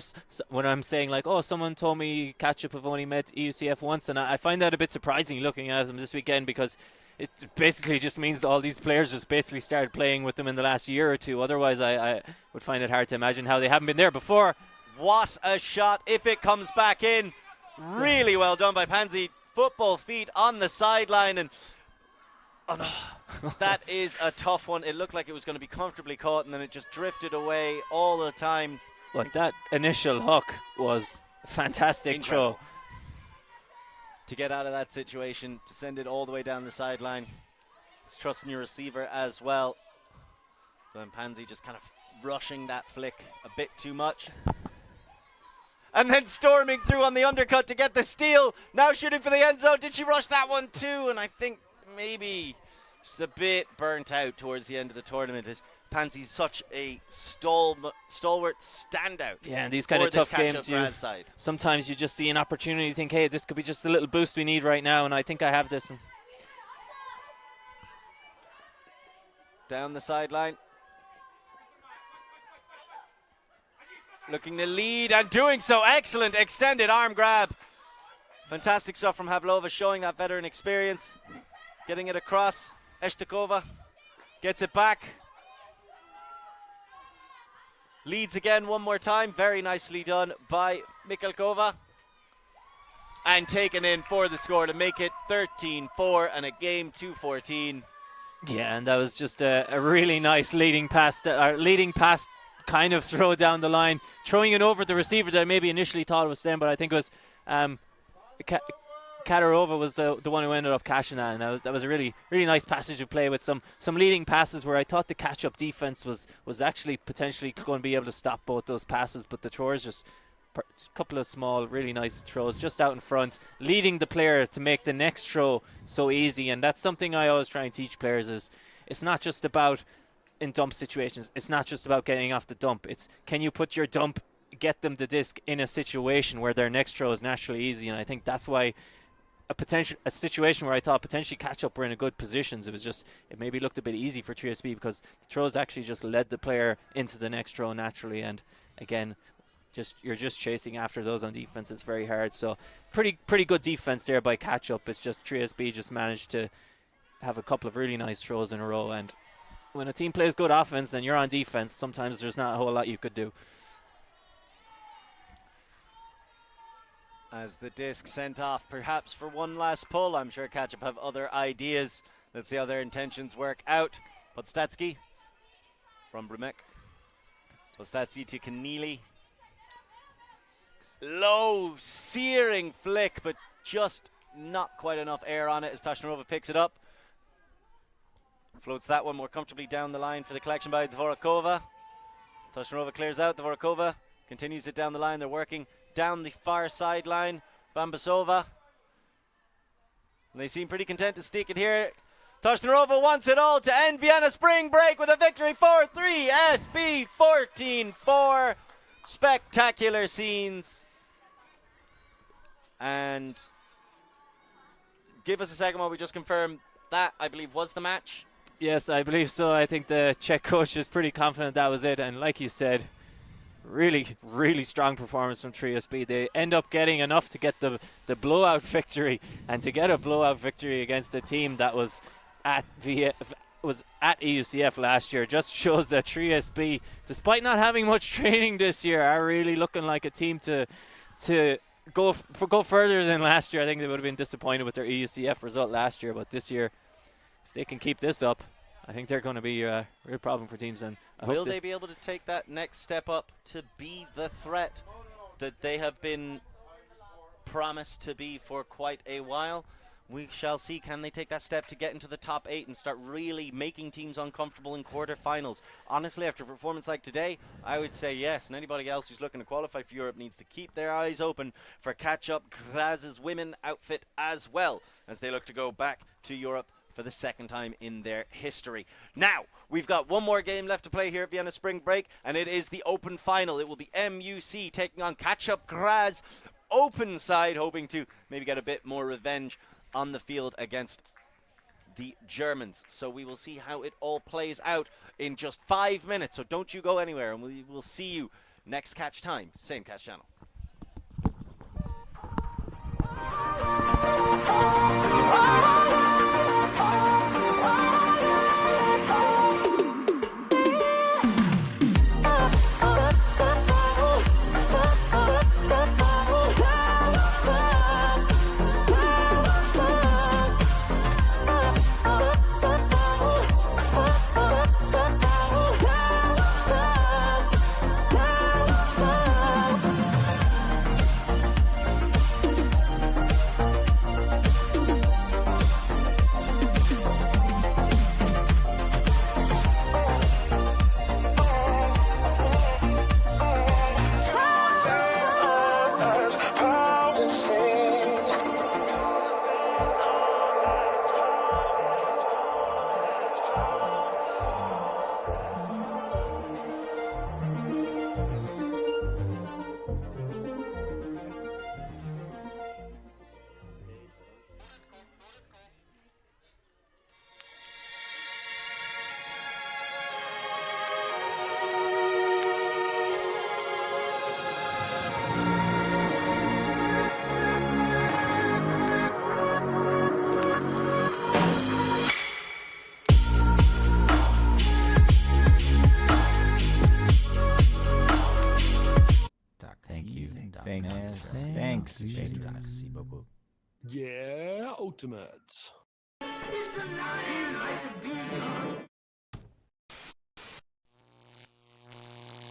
B: when I'm saying, like, oh, someone told me Catchup have only met EUCF once, and I find that a bit surprising looking at them this weekend, because it basically just means that all these players just basically started playing with them in the last year or two. Otherwise, I would find it hard to imagine how they haven't been there before.
A: What a shot if it comes back in. Really well done by Pansy. Football feet on the sideline, and that is a tough one. It looked like it was going to be comfortably caught, and then it just drifted away all the time.
B: But that initial hook was a fantastic throw.
A: To get out of that situation, to send it all the way down the sideline. It's trusting your receiver as well. Then Pansy just kind of rushing that flick a bit too much. And then storming through on the undercut to get the steal. Now shooting for the end zone. Did she rush that one too? And I think maybe just a bit burnt out towards the end of the tournament. Pansy's such a stalwart standout.
B: Yeah, and these kind of tough games, sometimes you just see an opportunity. You think, hey, this could be just a little boost we need right now, and I think I have this.
A: down the sideline. Looking to lead and doing so. Excellent extended arm grab. Fantastic stuff from Havlova, showing that veteran experience. Getting it across. Eshtakova gets it back. Leads again one more time. Very nicely done by Mikhalkova. And taken in for the score to make it 13-4 and a game 2-14.
B: Yeah, and that was just a really nice leading pass kind of throw down the line, throwing it over the receiver that I maybe initially thought it was them, but I think it was Katarova was the one who ended up catching that, and that was a really nice passage of play with some leading passes where I thought the catch-up defense was actually potentially going to be able to stop both those passes, but the throwers just a couple of small, really nice throws just out in front, leading the player to make the next throw so easy. And that's something I always try and teach players is it's not just about in dump situations, it's not just about getting off the dump, it's can you put your dump, get them the disc in a situation where their next throw is naturally easy. And I think that's why a situation where I thought potentially Catchup were in a good positions, it maybe looked a bit easy for 3SB because the throws actually just led the player into the next throw naturally. And again, you're just chasing after those on defense. It's very hard. So pretty good defense there by Catchup. It's just 3SB just managed to have a couple of really nice throws in a row. And when a team plays good offense and you're on defense, sometimes there's not a whole lot you could do.
A: As the disc sent off, perhaps for one last pull. I'm sure Catchup have other ideas. Let's see how their intentions work out. Podstatsky from Brumek. Podstatsky to Keneally. Low, searing flick, but just not quite enough air on it as Toshnarova picks it up. Floats that one more comfortably down the line for the collection by Dvorakova. Toshnarova clears out. Dvorakova continues it down the line. They're working down the far sideline. Bambasova. And they seem pretty content to stick it here. Toshnarova wants it all to end Vienna Spring Break with a victory 4-3. SB 14-4. Spectacular scenes. And give us a second while we just confirm that, I believe, was the match.
B: Yes, I believe so. I think the Czech coach is pretty confident that was it. And like you said, really strong performance from 3SB. They end up getting enough to get the blowout victory. And to get a blowout victory against a team that was at EUCF last year just shows that 3SB, despite not having much training this year, are really looking like a team to go further than last year. I think they would have been disappointed with their EUCF result last year, but this year, if they can keep this up, I think they're going to be a real problem for teams. And
A: will they be able to take that next step up to be the threat that they have been promised to be for quite a while? We shall see. Can they take that step to get into the top 8 and start really making teams uncomfortable in quarterfinals? Honestly, after a performance like today, I would say yes. And anybody else who's looking to qualify for Europe needs to keep their eyes open for Catchup Graz's women outfit as well, as they look to go back to Europe for the second time in their history. Now, we've got one more game left to play here at Vienna Spring Break, and it is the Open Final. It will be MUC taking on Catchup Graz Open side, hoping to maybe get a bit more revenge on the field against the Germans. So we will see how it all plays out in just 5 minutes. So don't you go anywhere, and we will see you next catch time, same catch channel.
L: Merci beaucoup.
M: Yeah, ultimate.